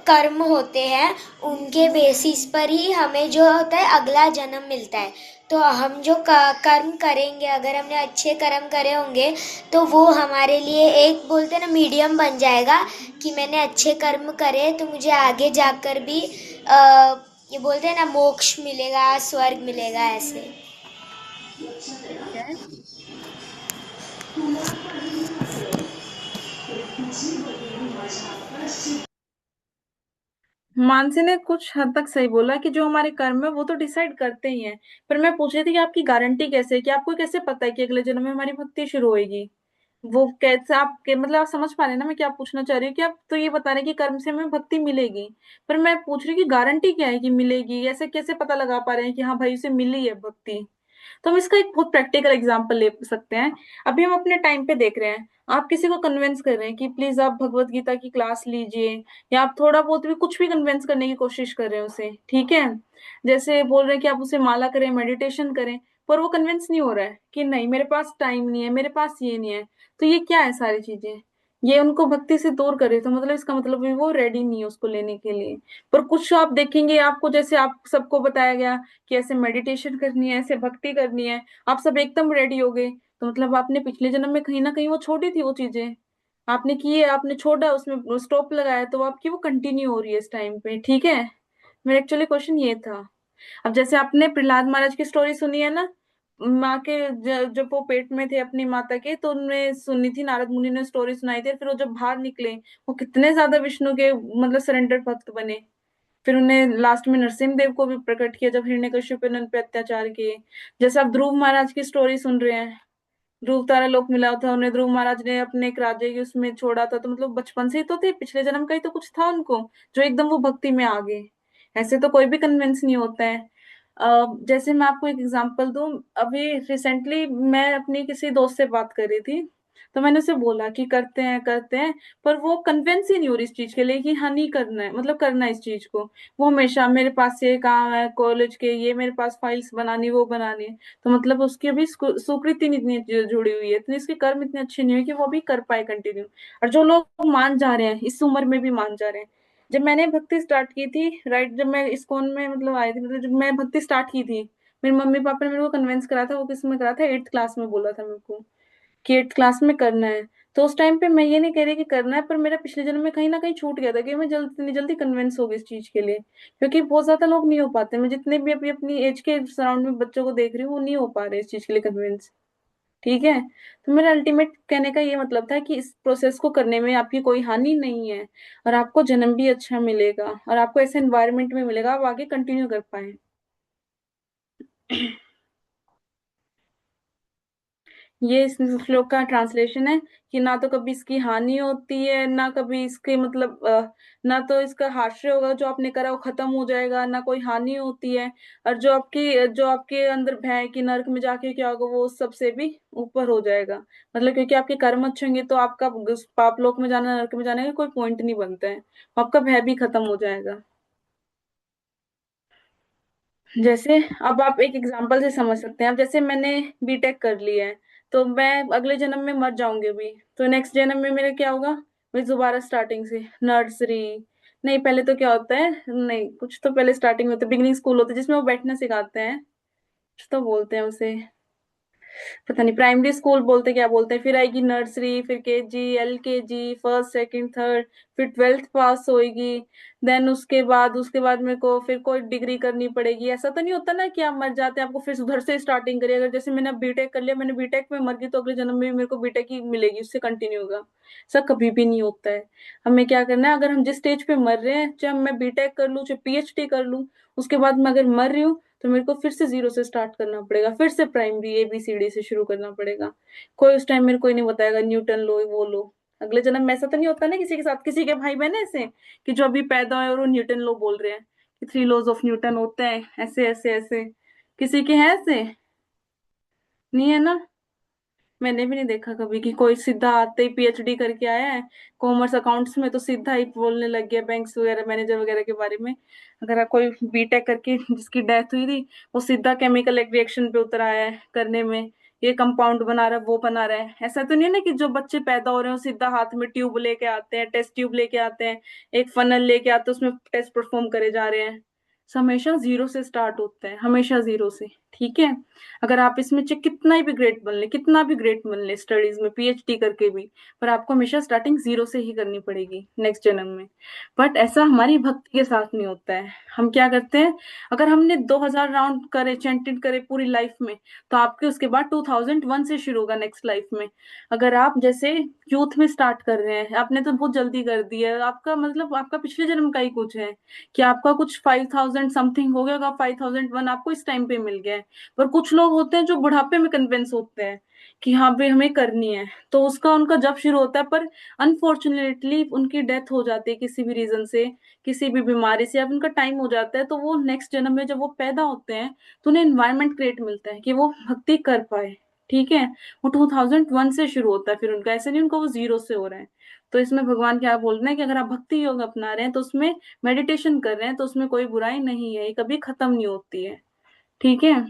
कर्म होते हैं उनके बेसिस पर ही हमें जो होता है अगला जन्म मिलता है। तो हम जो कर्म करेंगे, अगर हमने अच्छे कर्म करे होंगे तो वो हमारे लिए एक बोलते हैं ना मीडियम बन जाएगा कि मैंने अच्छे कर्म करे तो मुझे आगे जाकर भी ये बोलते हैं ना मोक्ष मिलेगा, स्वर्ग मिलेगा ऐसे। ठीक है। मानसी ने कुछ हद तक सही बोला कि जो हमारे कर्म है वो तो डिसाइड करते ही हैं, पर मैं पूछ रही थी कि आपकी गारंटी कैसे है, कि आपको कैसे पता है कि अगले जन्म में हमारी भक्ति शुरू होएगी। वो कैसे आपके मतलब आप समझ पा रहे हैं ना मैं क्या पूछना चाह रही हूँ, कि आप तो ये बता रहे हैं कि कर्म से हमें भक्ति मिलेगी, पर मैं पूछ रही हूँ कि गारंटी क्या है कि मिलेगी, ऐसे कैसे पता लगा पा रहे हैं कि हाँ भाई उसे मिली है भक्ति। तो हम इसका एक बहुत प्रैक्टिकल एग्जांपल ले सकते हैं। अभी हम अपने टाइम पे देख रहे हैं, आप किसी को कन्विंस कर रहे हैं कि प्लीज आप भगवत गीता की क्लास लीजिए, या आप थोड़ा बहुत भी कुछ भी कन्विंस करने की कोशिश कर रहे हैं उसे, ठीक है। जैसे बोल रहे हैं कि आप उसे माला करें, मेडिटेशन करें, पर वो कन्विंस नहीं हो रहा है कि नहीं मेरे पास टाइम नहीं है, मेरे पास ये नहीं है। तो ये क्या है सारी चीजें, ये उनको भक्ति से दूर करे, तो मतलब इसका मतलब भी वो रेडी नहीं है उसको लेने के लिए। पर कुछ आप देखेंगे, आपको जैसे आप सबको बताया गया कि ऐसे मेडिटेशन करनी है, ऐसे भक्ति करनी है, आप सब एकदम रेडी हो गए, तो मतलब आपने पिछले जन्म में कहीं ना कहीं वो छोड़ी थी वो चीजें, आपने की है, आपने छोड़ा, उसमें स्टॉप लगाया, तो आपकी वो कंटिन्यू हो रही है इस टाइम पे, ठीक है। मेरा एक्चुअली क्वेश्चन ये था। अब जैसे आपने प्रहलाद महाराज की स्टोरी सुनी है ना, माँ के जब वो पेट में थे अपनी माता के, तो उनने सुनी थी, नारद मुनि ने स्टोरी सुनाई थी, फिर वो जब बाहर निकले, वो कितने ज्यादा विष्णु के मतलब सरेंडर भक्त बने। फिर उन्हें लास्ट में नरसिंह देव को भी प्रकट किया जब हिरण्यकश्यप ने उन पे अत्याचार किए। जैसे आप ध्रुव महाराज की स्टोरी सुन रहे हैं, ध्रुव तारा लोक मिला था उन्हें, ध्रुव महाराज ने अपने एक राज्य की उसमें छोड़ा था, तो मतलब बचपन से ही तो थे, पिछले जन्म का ही तो कुछ था उनको, जो एकदम वो भक्ति में आ गए। ऐसे तो कोई भी कन्विंस नहीं होता है। जैसे मैं आपको एक एग्जांपल दूं, अभी रिसेंटली मैं अपनी किसी दोस्त से बात कर रही थी, तो मैंने उसे बोला कि करते हैं करते हैं, पर वो कन्विंस ही नहीं हो रही इस चीज के लिए कि हाँ नहीं करना है, मतलब करना है इस चीज को। वो हमेशा मेरे पास ये काम है कॉलेज के, ये मेरे पास फाइल्स बनानी, वो बनानी है, तो मतलब उसकी अभी सुकृति नहीं इतनी जुड़ी हुई है, इतनी इसके कर्म इतने अच्छे नहीं हुए कि वो अभी कर पाए कंटिन्यू। और जो लोग मान जा रहे हैं इस उम्र में भी मान जा रहे हैं। जब मैंने भक्ति स्टार्ट की थी, राइट, जब मैं इस्कॉन में मतलब आई थी, मतलब जब मैं भक्ति स्टार्ट की थी, मेरे मम्मी पापा ने मेरे को कन्विंस करा था, वो किस में करा था, 8th क्लास में बोला था मेरे को कि 8th क्लास में करना है। तो उस टाइम पे मैं ये नहीं कह रही कि करना है, पर मेरा पिछले जन्म में कहीं ना कहीं छूट गया था कि मैं जल्दी इतनी जल्दी कन्विंस हो गई इस चीज के लिए, क्योंकि बहुत ज्यादा लोग नहीं हो पाते, मैं जितने भी अभी अपनी एज के सराउंड में बच्चों को देख रही हूँ वो नहीं हो पा रहे इस चीज के लिए कन्विंस, ठीक है। तो मेरा अल्टीमेट कहने का ये मतलब था कि इस प्रोसेस को करने में आपकी कोई हानि नहीं है, और आपको जन्म भी अच्छा मिलेगा, और आपको ऐसे एनवायरनमेंट में मिलेगा आप आगे कंटिन्यू कर पाए। ये इस श्लोक का ट्रांसलेशन है कि ना तो कभी इसकी हानि होती है, ना कभी इसके मतलब ना तो इसका हास्य होगा, जो आपने करा वो खत्म हो जाएगा, ना कोई हानि होती है। और जो आपके अंदर भय है कि नरक में जाके क्या होगा, वो उस सबसे भी ऊपर हो जाएगा। मतलब क्योंकि आपके कर्म अच्छे होंगे तो आपका उस पाप लोक में जाना, नरक में जाने का कोई पॉइंट नहीं बनता है। आपका भय भी खत्म हो जाएगा। जैसे अब आप एक एग्जांपल से समझ सकते हैं। अब जैसे मैंने बीटेक कर लिया है, तो मैं अगले जन्म में मर जाऊंगी भी, तो नेक्स्ट जन्म में मेरा क्या होगा? मैं दोबारा स्टार्टिंग से नर्सरी। नहीं, पहले तो क्या होता है, नहीं कुछ तो पहले स्टार्टिंग में होता है, बिगिनिंग स्कूल होता है जिसमें वो बैठना सिखाते हैं, कुछ तो बोलते हैं उसे, पता नहीं, प्राइमरी स्कूल बोलते क्या बोलते हैं। फिर आएगी नर्सरी, फिर KG, LKG, first second third, फिर ट्वेल्थ पास होएगी। देन उसके बाद मेरे को फिर कोई डिग्री करनी पड़ेगी। ऐसा तो नहीं होता ना कि आप मर जाते हैं आपको फिर उधर से स्टार्टिंग करिए। अगर जैसे मैंने बीटेक कर लिया, मैंने बीटेक में मर गई, तो अगले जन्म में भी मेरे को बीटेक ही मिलेगी, उससे कंटिन्यू होगा। ऐसा कभी भी नहीं होता है। हमें क्या करना है, अगर हम जिस स्टेज पे मर रहे हैं, चाहे मैं बीटेक कर लूँ, चाहे पीएचडी कर लूँ, उसके बाद मैं अगर मर रही हूँ, तो मेरे को फिर से जीरो से स्टार्ट करना पड़ेगा, फिर से प्राइमरी एबीसीडी से शुरू करना पड़ेगा। कोई उस टाइम मेरे को ही नहीं बताएगा न्यूटन लो वो लो। अगले जन्म में ऐसा तो नहीं होता ना किसी के साथ, किसी के भाई बहन ऐसे कि जो अभी पैदा हुए और वो न्यूटन लो बोल रहे हैं कि थ्री लॉज ऑफ न्यूटन होते हैं, ऐसे ऐसे ऐसे। किसी के हैं ऐसे? नहीं है ना। मैंने भी नहीं देखा कभी कि कोई सीधा आते ही पीएचडी करके आया है कॉमर्स अकाउंट्स में, तो सीधा ही बोलने लग गया बैंक्स वगैरह मैनेजर वगैरह के बारे में। अगर कोई बीटेक करके जिसकी डेथ हुई थी, वो सीधा केमिकल रिएक्शन पे उतर आया है करने में, ये कंपाउंड बना रहा है, वो बना रहा है। ऐसा तो नहीं है ना कि जो बच्चे पैदा हो रहे हो सीधा हाथ में ट्यूब लेके आते हैं, टेस्ट ट्यूब लेके आते हैं, एक फनल लेके आते हैं, उसमें टेस्ट परफॉर्म करे जा रहे हैं। हमेशा जीरो से स्टार्ट होता है, हमेशा जीरो से। ठीक है। अगर आप इसमें चाहे कितना ही भी ग्रेट बन ले, कितना भी ग्रेट बन ले स्टडीज में पीएचडी करके भी, पर आपको हमेशा स्टार्टिंग जीरो से ही करनी पड़ेगी नेक्स्ट जन्म में। बट ऐसा हमारी भक्ति के साथ नहीं होता है। हम क्या करते हैं, अगर हमने 2000 राउंड करे, चैंटेड करे पूरी लाइफ में, तो आपके उसके बाद 2001 से शुरू होगा नेक्स्ट लाइफ में। अगर आप जैसे यूथ में स्टार्ट कर रहे हैं, आपने तो बहुत जल्दी कर दिया है, आपका मतलब आपका पिछले जन्म का ही कुछ है कि आपका कुछ 5000 समथिंग हो गया, 5001 आपको इस टाइम पे मिल गया है। पर कुछ लोग होते हैं जो बुढ़ापे में कन्विंस होते हैं कि हाँ भाई हमें करनी है, तो उसका उनका जब शुरू होता है, पर अनफॉर्चुनेटली उनकी डेथ हो जाती है किसी भी रीजन से, किसी भी बीमारी से, या उनका टाइम हो जाता है, तो वो नेक्स्ट जन्म में जब वो पैदा होते हैं, तो उन्हें एनवायरमेंट क्रिएट मिलता है कि वो भक्ति कर पाए। ठीक है। वो 2001 से शुरू होता है फिर उनका, ऐसे नहीं उनका वो जीरो से हो रहा है। तो इसमें भगवान क्या बोल रहे हैं कि अगर आप भक्ति योग अपना रहे हैं, तो उसमें मेडिटेशन कर रहे हैं, तो उसमें कोई बुराई नहीं है, ये कभी खत्म नहीं होती है। ठीक है।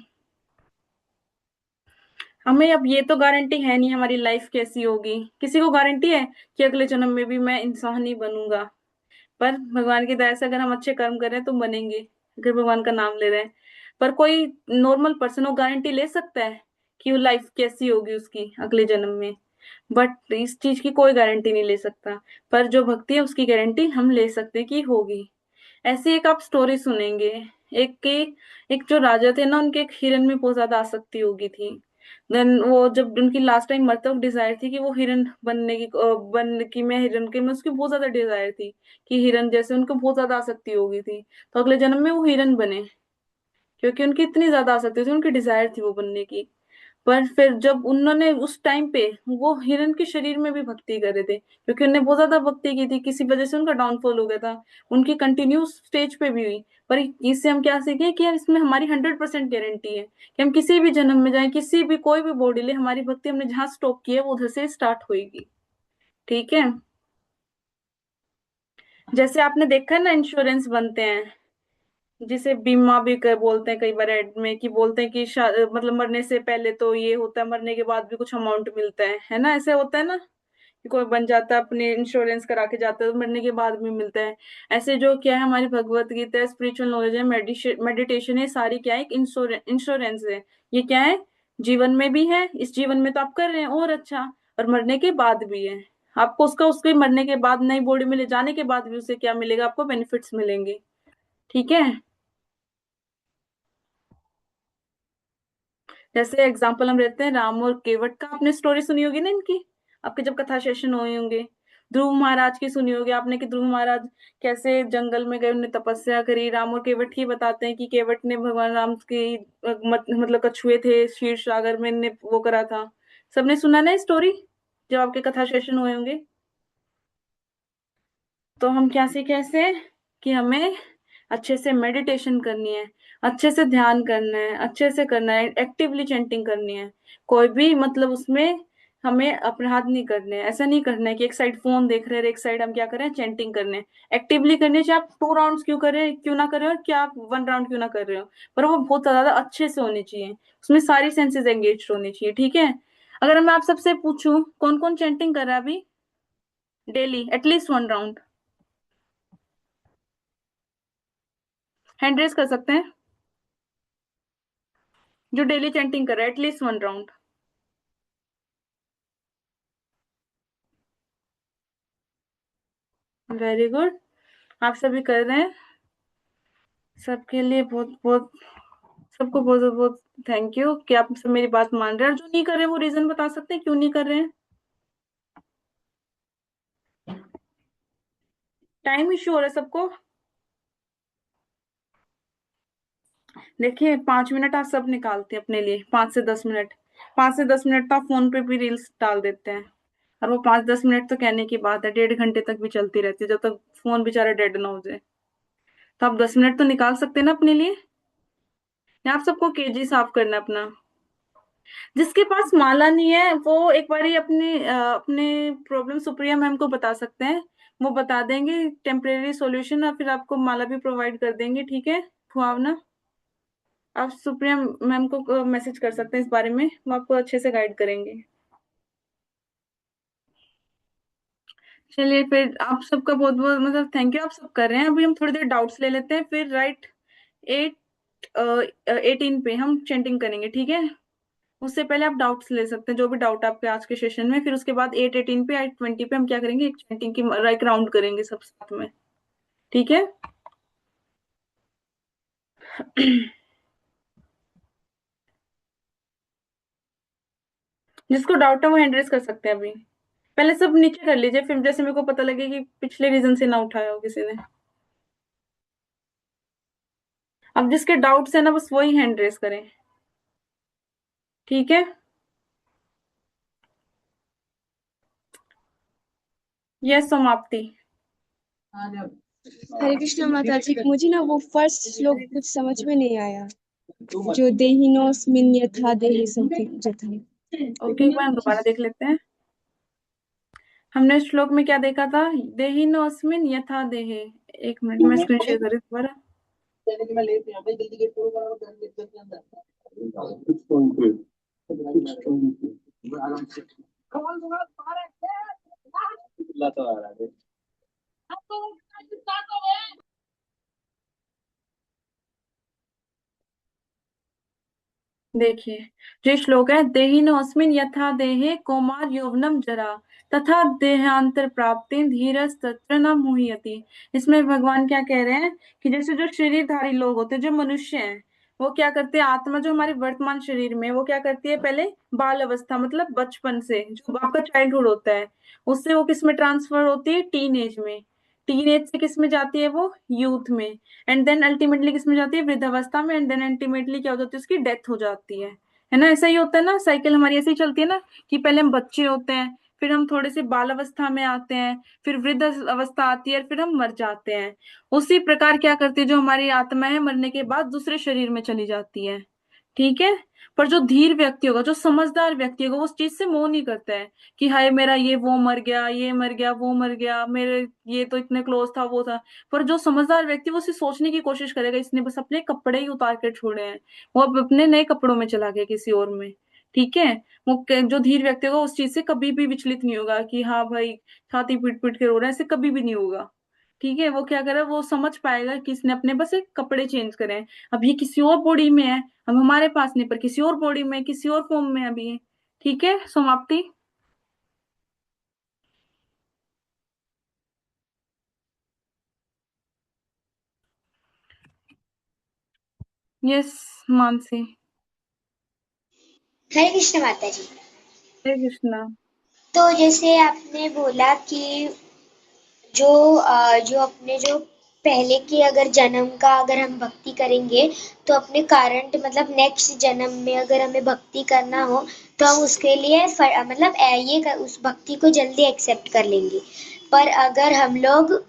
हमें अब ये तो गारंटी है नहीं हमारी लाइफ कैसी होगी, किसी को गारंटी है कि अगले जन्म में भी मैं इंसान ही बनूंगा? पर भगवान की दया से अगर हम अच्छे कर्म कर रहे हैं तो बनेंगे, अगर भगवान का नाम ले रहे हैं। पर कोई नॉर्मल पर्सन वो गारंटी ले सकता है कि वो लाइफ कैसी होगी उसकी अगले जन्म में? बट इस चीज की कोई गारंटी नहीं ले सकता। पर जो भक्ति है उसकी गारंटी हम ले सकते हैं कि होगी। ऐसी एक आप स्टोरी सुनेंगे, एक के एक जो राजा थे ना, उनके एक हिरन में बहुत ज्यादा आसक्ति होगी थी। देन वो जब उनकी लास्ट टाइम मरते वक्त डिजायर थी कि वो हिरन बनने की, बन की मैं हिरन के में, उसकी बहुत ज्यादा डिजायर थी कि हिरन जैसे, उनको बहुत ज्यादा आसक्ति हो गई थी। तो अगले जन्म में वो हिरन बने, क्योंकि उनकी इतनी ज्यादा आसक्ति थी, उनकी डिजायर थी वो बनने की। पर फिर जब उन्होंने उस टाइम पे वो हिरन के शरीर में भी भक्ति कर रहे थे, क्योंकि उन्होंने बहुत ज्यादा भक्ति की थी, किसी वजह से उनका डाउनफॉल हो गया था, उनकी कंटिन्यू स्टेज पे भी हुई। पर इससे हम क्या सीखे कि यार इसमें हमारी 100% गारंटी है कि हम किसी भी जन्म में जाए, किसी भी कोई भी बॉडी ले, हमारी भक्ति हमने जहाँ स्टॉप की है वो उधर से स्टार्ट होगी। ठीक है। जैसे आपने देखा है ना, इंश्योरेंस बनते हैं, जिसे बीमा भी बोलते हैं कई बार एड में, कि बोलते हैं कि मतलब मरने से पहले तो ये होता है, मरने के बाद भी कुछ अमाउंट मिलता है ना, ऐसे होता है ना कि कोई बन जाता है, अपने इंश्योरेंस करा के जाता है, तो मरने के बाद भी मिलता है। ऐसे जो क्या है, हमारी भगवत गीता है, स्पिरिचुअल नॉलेज है, मेडिटेशन है, सारी क्या है, एक इंश्योरेंस है। ये क्या है, जीवन में भी है, इस जीवन में तो आप कर रहे हैं और अच्छा, और मरने के बाद भी है। आपको उसका उसके मरने के बाद नई बॉडी में ले जाने के बाद भी उसे क्या मिलेगा, आपको बेनिफिट्स मिलेंगे। ठीक है। जैसे एग्जाम्पल हम लेते हैं राम और केवट का, आपने स्टोरी सुनी होगी ना इनकी, आपके जब कथा सेशन हुए होंगे। ध्रुव महाराज की सुनी होगी आपने कि ध्रुव महाराज कैसे जंगल में गए, उन्होंने तपस्या करी। राम और केवट की बताते हैं कि केवट ने भगवान राम की मतलब कछुए थे क्षीर सागर में, ने वो करा था, सबने सुना ना स्टोरी जब आपके कथा सेशन हुए होंगे? तो हम क्या सीखे इससे कि हमें अच्छे से मेडिटेशन करनी है, अच्छे से ध्यान करना है, अच्छे से करना है, एक्टिवली चैंटिंग करनी है। कोई भी मतलब उसमें हमें अपराध नहीं करने हैं। ऐसा नहीं करना है कि एक साइड फोन देख रहे हैं, एक साइड हम क्या करें, चैंटिंग करने हैं। एक्टिवली करनी है, चाहे आप 2 राउंड क्यों ना कर रहे हो, क्या आप 1 राउंड क्यों ना कर रहे हो, पर वो बहुत ज्यादा अच्छे से होनी चाहिए। उसमें सारी सेंसेस एंगेज होनी चाहिए, ठीक है। अगर मैं आप सबसे पूछूं कौन कौन चैंटिंग कर रहा है अभी daily at least 1 round, hand raise कर सकते हैं जो डेली चैंटिंग कर रहा है एटलीस्ट 1 राउंड। वेरी गुड, आप सभी कर रहे हैं। सबके लिए बहुत बहुत, सबको बहुत बहुत थैंक यू कि आप सब मेरी बात मान रहे हैं। और जो नहीं कर रहे हैं वो रीजन बता सकते हैं क्यों नहीं कर रहे हैं? टाइम इश्यू हो रहा है सबको? देखिए 5 मिनट आप सब निकालते हैं अपने लिए, 5 से 10 मिनट। 5 से 10 मिनट तो आप फोन पे भी रील्स डाल देते हैं, और वो 5-10 मिनट तो कहने की बात है, 1.5 घंटे तक भी चलती रहती है जब तक फोन बेचारा डेड ना हो जाए। तो आप 10 मिनट तो निकाल सकते हैं ना अपने लिए। या आप सबको केजी साफ करना है अपना? जिसके पास माला नहीं है वो एक बारी अपने प्रॉब्लम सुप्रिया मैम को बता सकते हैं, वो बता देंगे टेम्परेरी सॉल्यूशन, और फिर आपको माला भी प्रोवाइड कर देंगे, ठीक है भावना। आप सुप्रिया मैम को मैसेज कर सकते हैं इस बारे में, वो आपको अच्छे से गाइड करेंगे। चलिए फिर आप सबका बहुत बहुत मतलब थैंक यू, आप सब कर रहे हैं। अभी हम थोड़ी देर डाउट्स ले लेते हैं, फिर राइट 8:18 पे हम चैंटिंग करेंगे, ठीक है। उससे पहले आप डाउट्स ले सकते हैं, जो भी डाउट आपके आज के सेशन में, फिर उसके बाद 8:18 पे 8:20 पे हम क्या करेंगे, एक चैंटिंग की एक राउंड करेंगे सब साथ में, ठीक है। जिसको डाउट है वो हैंड रेस कर सकते हैं अभी। पहले सब नीचे कर लीजिए, फिर जैसे मेरे को पता लगे कि पिछले रीजन से ना उठाया हो किसी ने। अब जिसके डाउट्स है ना बस वही हैंड रेस करें, ठीक है। यस समाप्ति। हरे कृष्ण माता जी, मुझे ना वो फर्स्ट श्लोक कुछ समझ में नहीं आया, जो देहिनोस्मिन यथा देहि समथिंग जो था। ओके एक बार हम दोबारा देख लेते हैं। हमने श्लोक में क्या देखा था, देहिनोस्मिन यथा देहे। एक मिनट में स्क्रीन शेयर करें दोबारा। देखिए जो श्लोक है, देहिनोऽस्मिन् यथा देहे कौमार यौवनम जरा तथा देहांतर प्राप्ति धीरज तत्र न मुह्यति। इसमें भगवान क्या कह रहे हैं कि जैसे जो शरीरधारी लोग होते हैं, जो मनुष्य हैं, वो क्या करते हैं, आत्मा जो हमारे वर्तमान शरीर में, वो क्या करती है, पहले बाल अवस्था मतलब बचपन से जो आपका चाइल्डहुड होता है, उससे वो किस में ट्रांसफर होती है, टीन एज में। टीन एज से किस में जाती है, वो यूथ में। एंड देन अल्टीमेटली किसमें जाती है, वृद्धावस्था में। एंड देन अल्टीमेटली क्या हो जाती है, उसकी डेथ हो जाती है ना। ऐसा ही होता है ना, साइकिल हमारी ऐसे ही चलती है ना, कि पहले हम बच्चे होते हैं, फिर हम थोड़े से बाल अवस्था में आते हैं, फिर वृद्ध अवस्था आती है, फिर हम मर जाते हैं। उसी प्रकार क्या करती है, जो हमारी आत्मा है मरने के बाद दूसरे शरीर में चली जाती है, ठीक है। पर जो धीर व्यक्ति होगा, जो समझदार व्यक्ति होगा, वो उस चीज से मोह नहीं करता है कि हाय मेरा ये वो मर गया, ये मर गया, वो मर गया, मेरे ये तो इतने क्लोज था, वो था। पर जो समझदार व्यक्ति वो उसे सोचने की कोशिश करेगा, इसने बस अपने कपड़े ही उतार के छोड़े हैं, वो अब अपने नए कपड़ों में चला गया किसी और में, ठीक है। जो धीर व्यक्ति होगा उस चीज से कभी भी विचलित नहीं होगा कि हाँ भाई छाती पीट पीट के रो रहे हैं, ऐसे कभी भी नहीं होगा, ठीक है। वो क्या करे, वो समझ पाएगा कि इसने अपने बस एक कपड़े चेंज करे हैं, अब ये किसी और बॉडी में है, अब हमारे पास नहीं, पर किसी और बॉडी में, किसी और फॉर्म में अभी है, ठीक है। समाप्ति। यस मानसी। हरे कृष्ण माता जी। हरे कृष्णा। तो जैसे आपने बोला कि जो जो अपने जो पहले के अगर जन्म का अगर हम भक्ति करेंगे तो अपने करंट मतलब नेक्स्ट जन्म में अगर हमें भक्ति करना हो तो हम उसके लिए मतलब उस भक्ति को जल्दी एक्सेप्ट कर लेंगे। पर अगर हम लोग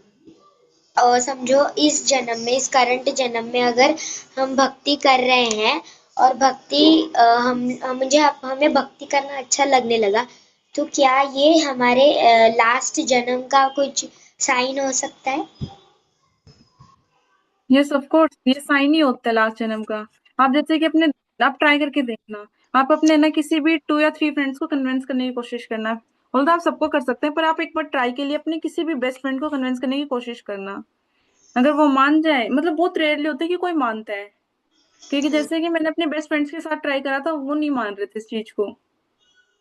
समझो इस जन्म में इस करंट जन्म में अगर हम भक्ति कर रहे हैं और भक्ति हमें भक्ति करना अच्छा लगने लगा तो क्या ये हमारे लास्ट जन्म का कुछ साइन हो सकता है? यस ऑफ कोर्स, ये साइन ही होता है लास्ट जन्म का। आप जैसे कि अपने, आप ट्राई करके देखना। आप अपने ना किसी भी 2 या 3 फ्रेंड्स को कन्विंस करने की कोशिश करना। और आप सबको कर सकते हैं, पर आप एक बार ट्राई के लिए अपने किसी भी बेस्ट फ्रेंड को कन्विंस करने की कोशिश करना। अगर वो मान जाए, मतलब बहुत रेयरली होता है कि कोई मानता है, क्योंकि जैसे कि मैंने अपने बेस्ट फ्रेंड्स के साथ ट्राई करा था, वो नहीं मान रहे थे इस चीज को।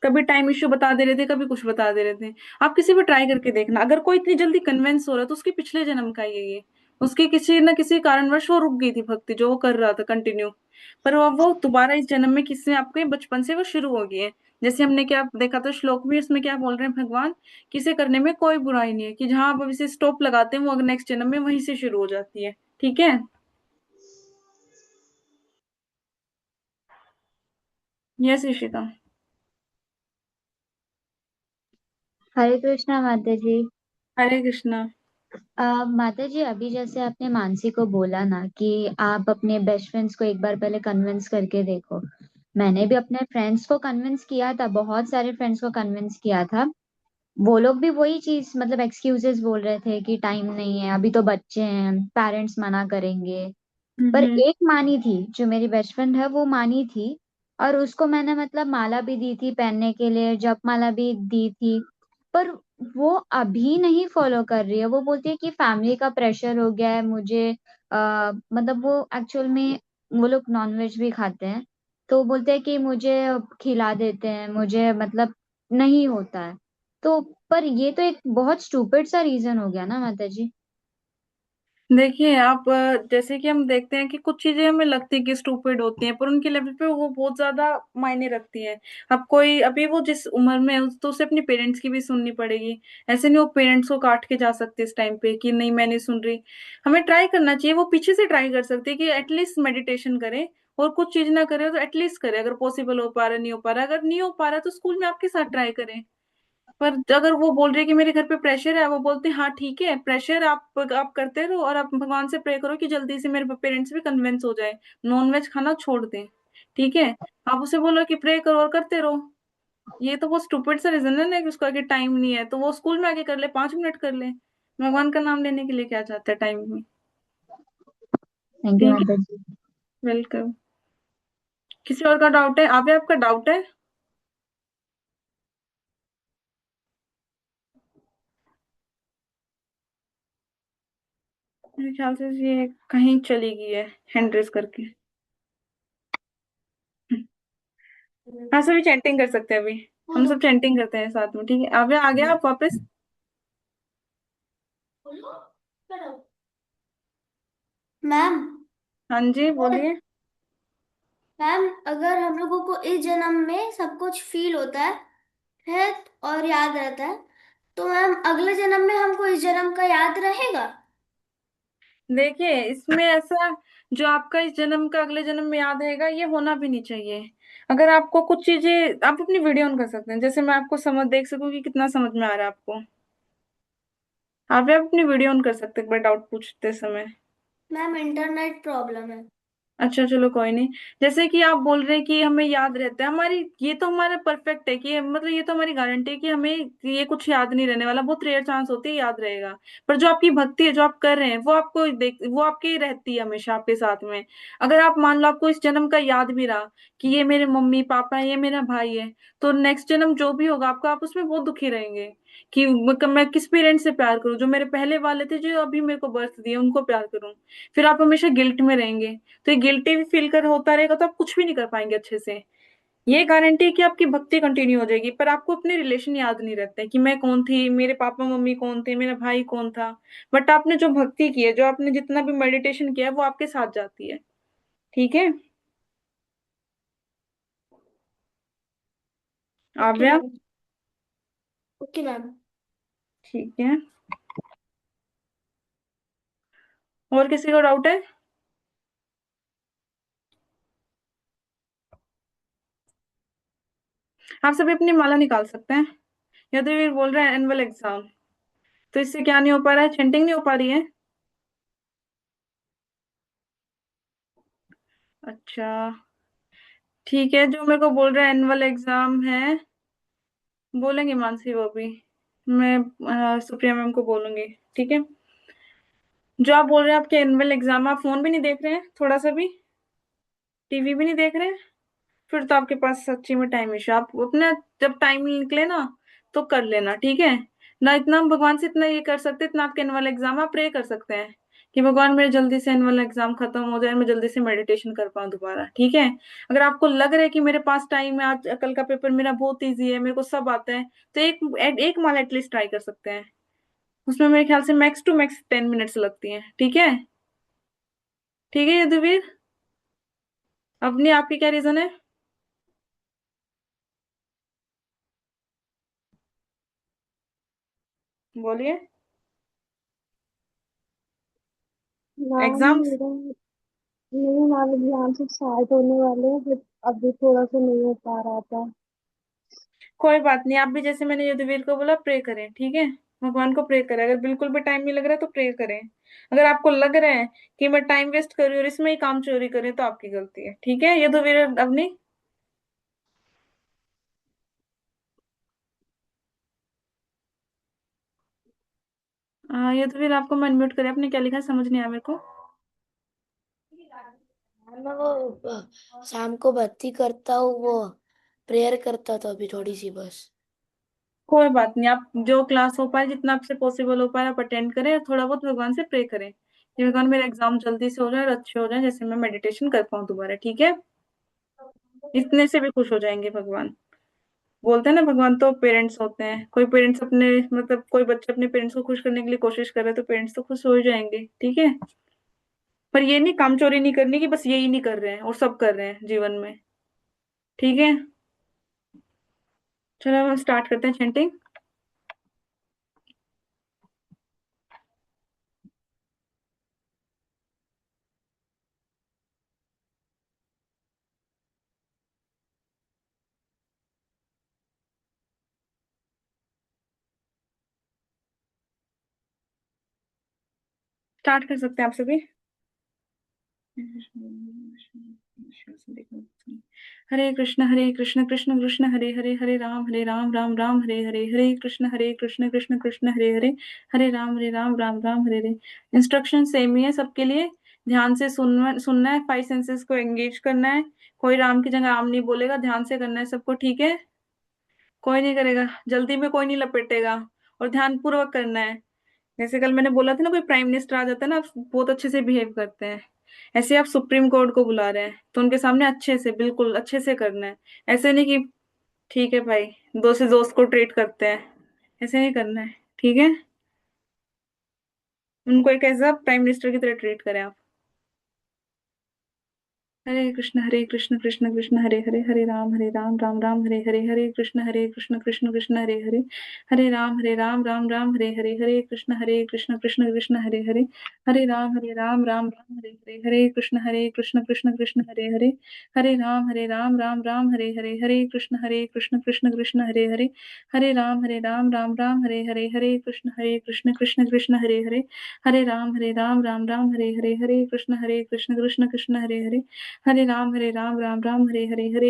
कभी टाइम इश्यू बता दे रहे थे, कभी कुछ बता दे रहे थे। आप किसी भी ट्राई करके देखना, अगर कोई इतनी जल्दी कन्विंस हो रहा है तो उसके पिछले जन्म का ही है ये। उसकी किसी न किसी कारणवश वो रुक गई थी भक्ति, जो वो कर रहा था कंटिन्यू। पर अब वो दोबारा इस जन्म में किसी आपके बचपन से वो शुरू हो गई है। जैसे हमने क्या देखा था श्लोक में, इसमें क्या बोल रहे हैं भगवान, किसे करने में कोई बुराई नहीं है, कि जहां आप अभी से स्टॉप लगाते हैं वो अगर नेक्स्ट जन्म में वहीं से शुरू हो जाती है। ठीक है। यस ईशिता। हरे कृष्णा माता जी। हरे कृष्णा। माता जी, अभी जैसे आपने मानसी को बोला ना कि आप अपने बेस्ट फ्रेंड्स को एक बार पहले कन्विंस करके देखो। मैंने भी अपने फ्रेंड्स को कन्विंस किया था, बहुत सारे फ्रेंड्स को कन्विंस किया था। वो लोग भी वही चीज मतलब एक्सक्यूजेस बोल रहे थे कि टाइम नहीं है, अभी तो बच्चे हैं, पेरेंट्स मना करेंगे। पर हम्म। एक मानी थी, जो मेरी बेस्ट फ्रेंड है वो मानी थी। और उसको मैंने मतलब माला भी दी थी पहनने के लिए, जपमाला भी दी थी। पर वो अभी नहीं फॉलो कर रही है। वो बोलती है कि फैमिली का प्रेशर हो गया है मुझे। मतलब वो एक्चुअल में वो लोग नॉनवेज भी खाते हैं। तो बोलते हैं कि मुझे खिला देते हैं, मुझे मतलब नहीं होता है। तो पर ये तो एक बहुत स्टूपिड सा रीजन हो गया ना माता जी। देखिए आप, जैसे कि हम देखते हैं कि कुछ चीजें हमें लगती है कि स्टूपिड होती हैं, पर उनके लेवल पे वो बहुत ज्यादा मायने रखती है। अब कोई अभी वो जिस उम्र में है तो उसे अपने पेरेंट्स की भी सुननी पड़ेगी। ऐसे नहीं वो पेरेंट्स को काट के जा सकते इस टाइम पे कि नहीं मैं नहीं सुन रही। हमें ट्राई करना चाहिए, वो पीछे से ट्राई कर सकती है कि एटलीस्ट मेडिटेशन करे। और कुछ चीज ना करे तो एटलीस्ट करे, अगर पॉसिबल हो पा रहा नहीं हो पा रहा, अगर नहीं हो पा रहा तो स्कूल में आपके साथ ट्राई करें। पर अगर वो बोल रही है कि मेरे घर पे प्रेशर है, वो बोलते हैं हाँ ठीक है प्रेशर, आप करते रहो और आप भगवान से प्रे करो कि जल्दी से मेरे पेरेंट्स भी कन्विंस हो जाए, नॉनवेज खाना छोड़ दें। ठीक है। आप उसे बोलो कि प्रे करो और करते रहो। ये तो वो स्टूपिड सा रीजन है ना कि उसको आगे टाइम नहीं है, तो वो स्कूल में आके कर ले, 5 मिनट कर ले। भगवान का नाम लेने के लिए क्या चाहता है टाइम में। थैंक यू ठीक माता है। जी। वेलकम। किसी और का डाउट है? आप आपका डाउट है? मेरे ख्याल से ये कहीं चली गई है, हैंड रेस करके। हाँ सभी चैंटिंग कर सकते हैं अभी। हम सब चैंटिंग करते हैं साथ में, ठीक है। अब आ गया आप वापस? मैम, हाँ जी बोलिए। मैम अगर हम लोगों को इस जन्म में सब कुछ फील होता है और याद रहता है, तो मैम अगले जन्म में हमको इस जन्म का याद रहेगा? देखिए इसमें ऐसा, जो आपका इस जन्म का अगले जन्म में याद रहेगा ये होना भी नहीं चाहिए। अगर आपको कुछ चीजें, आप अपनी वीडियो ऑन कर सकते हैं, जैसे मैं आपको समझ देख सकूं कि कितना समझ में आ रहा है आपको। आप अपनी वीडियो ऑन कर सकते हैं एक बार डाउट पूछते समय। मैम इंटरनेट प्रॉब्लम है। अच्छा चलो कोई नहीं। जैसे कि आप बोल रहे हैं कि हमें याद रहता है, हमारी ये तो हमारा परफेक्ट है कि मतलब ये तो हमारी गारंटी है कि हमें ये कुछ याद नहीं रहने वाला, बहुत रेयर चांस होती है याद रहेगा। पर जो आपकी भक्ति है जो आप कर रहे हैं वो आपको देख, वो आपकी रहती है हमेशा आपके साथ में। अगर आप मान लो आपको इस जन्म का याद भी रहा कि ये मेरे मम्मी पापा है, ये मेरा भाई है, तो नेक्स्ट जन्म जो भी होगा आपका, आप उसमें बहुत दुखी रहेंगे कि मैं किस पेरेंट्स से प्यार करूं, जो मेरे पहले वाले थे जो अभी मेरे को बर्थ दिए उनको प्यार करूं। फिर आप हमेशा गिल्ट में रहेंगे। तो ये गिल्टी भी फील कर होता रहेगा तो आप कुछ भी नहीं कर पाएंगे अच्छे से। ये गारंटी है कि आपकी भक्ति कंटिन्यू हो जाएगी, पर आपको अपने रिलेशन याद नहीं रहते कि मैं कौन थी, मेरे पापा मम्मी कौन थे, मेरा भाई कौन था। बट आपने जो भक्ति की है, जो आपने जितना भी मेडिटेशन किया है, वो आपके साथ जाती है। ठीक है। ओके आव्या। मैम। Okay ma'am. ठीक है। और किसी को डाउट है? आप सभी अपनी माला निकाल सकते हैं। यदि बोल रहे हैं एनुअल एग्जाम, तो इससे क्या नहीं हो पा रहा है? चेंटिंग नहीं हो पा रही है? अच्छा, ठीक है। जो मेरे को बोल रहा है एनुअल एग्जाम है, बोलेंगे मानसी वो भी। मैं सुप्रिया मैम को बोलूंगी। ठीक है। जो आप बोल रहे हैं आपके एनुअल एग्जाम, आप फोन भी नहीं देख रहे हैं थोड़ा सा भी? टीवी भी नहीं देख रहे हैं? फिर तो आपके पास सच्ची में टाइम इशू। आप अपना जब टाइम निकले ना, तो कर लेना, ठीक है ना? इतना हम भगवान से इतना ये कर सकते हैं, इतना आपके एनुअल एग्जाम आप प्रे कर सकते हैं कि भगवान मेरे जल्दी से एनुअल एग्जाम खत्म हो जाए, मैं जल्दी से मेडिटेशन कर पाऊँ दोबारा, ठीक है? अगर आपको लग रहा है कि मेरे पास टाइम है, आज कल का पेपर मेरा बहुत ईजी है, मेरे को सब आता है, तो एक माल एटलीस्ट ट्राई कर सकते हैं। उसमें मेरे ख्याल से मैक्स टू मैक्स 10 मिनट्स लगती हैं, ठीक है? ठीक है यदुवीर, अपनी आपकी क्या रीजन है? बोलिए। Ma'am exams? मेरा नहीं मैम, एग्जाम सब स्टार्ट होने वाले हैं, बट अभी थोड़ा सा नहीं हो पा रहा था। कोई बात नहीं, आप भी जैसे मैंने युद्धवीर को बोला प्रे करें, ठीक है? भगवान को प्रे करें। अगर बिल्कुल भी टाइम नहीं लग रहा है तो प्रे करें। अगर आपको लग रहा है कि मैं टाइम वेस्ट कर रही हूँ और इसमें ही काम चोरी करें, तो आपकी गलती है, ठीक है युद्धवीर अवनी? युद्धवीर आपको मैं अनम्यूट करें, आपने क्या लिखा है? समझ नहीं आया मेरे को। मैं वो शाम को बत्ती करता हूँ, वो प्रेयर करता था अभी थोड़ी सी बस। कोई बात नहीं, आप जो क्लास हो पाए, जितना आपसे पॉसिबल हो पाए आप अटेंड करें, और थोड़ा बहुत भगवान से प्रे करें कि भगवान मेरे एग्जाम जल्दी से हो जाए और अच्छे हो जाए, जैसे मैं मेडिटेशन कर पाऊँ दोबारा, ठीक है? इतने से भी खुश हो जाएंगे भगवान। बोलते हैं ना, भगवान तो पेरेंट्स होते हैं। कोई पेरेंट्स अपने मतलब कोई बच्चे अपने पेरेंट्स को खुश करने के लिए कोशिश कर रहे हैं, तो पेरेंट्स तो खुश हो ही जाएंगे, ठीक है? पर ये नहीं, काम चोरी नहीं करनी कि बस यही नहीं कर रहे हैं और सब कर रहे हैं जीवन में, ठीक है? चलो हम स्टार्ट करते हैं चैंटिंग। स्टार्ट कर सकते हैं आप सभी। हरे कृष्ण कृष्ण कृष्ण हरे हरे, हरे राम राम राम हरे हरे, हरे कृष्ण कृष्ण कृष्ण हरे हरे, हरे राम राम राम हरे हरे। इंस्ट्रक्शन सेम ही है सबके लिए। ध्यान से सुनना सुनना है, 5 सेंसेस को एंगेज करना है। कोई राम की जगह आम नहीं बोलेगा, ध्यान से करना है सबको, ठीक है? कोई नहीं करेगा, जल्दी में कोई नहीं लपेटेगा, और ध्यान पूर्वक करना है। जैसे कल मैंने बोला था ना, कोई प्राइम मिनिस्टर आ जाता है ना, आप बहुत अच्छे से बिहेव करते हैं, ऐसे आप सुप्रीम कोर्ट को बुला रहे हैं तो उनके सामने अच्छे से, बिल्कुल अच्छे से करना है। ऐसे नहीं कि ठीक है भाई, दोस्त से दोस्त को ट्रीट करते हैं, ऐसे नहीं करना है, ठीक है? उनको एक ऐसा प्राइम मिनिस्टर की तरह ट्रीट करें आप। हरे कृष्ण कृष्ण कृष्ण हरे हरे, हरे राम राम राम हरे हरे, हरे कृष्ण कृष्ण कृष्ण हरे हरे, हरे राम राम राम हरे हरे, हरे कृष्ण कृष्ण कृष्ण हरे हरे, हरे राम राम राम हरे हरे, हरे कृष्ण कृष्ण कृष्ण हरे हरे, हरे राम राम राम हरे हरे, हरे कृष्ण कृष्ण कृष्ण हरे हरे, हरे राम राम राम हरे हरे, हरे कृष्ण कृष्ण कृष्ण हरे हरे, हरे राम राम राम हरे हरे, हरे कृष्ण कृष्ण कृष्ण हरे हरे, हरे राम राम राम हरे हरे, हरे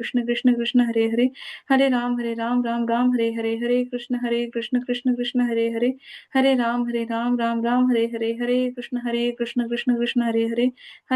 कृष्ण कृष्ण कृष्ण हरे हरे, हरे राम राम राम हरे हरे, हरे कृष्ण कृष्ण कृष्ण हरे हरे, हरे राम राम राम हरे हरे, हरे कृष्ण कृष्ण कृष्ण हरे हरे,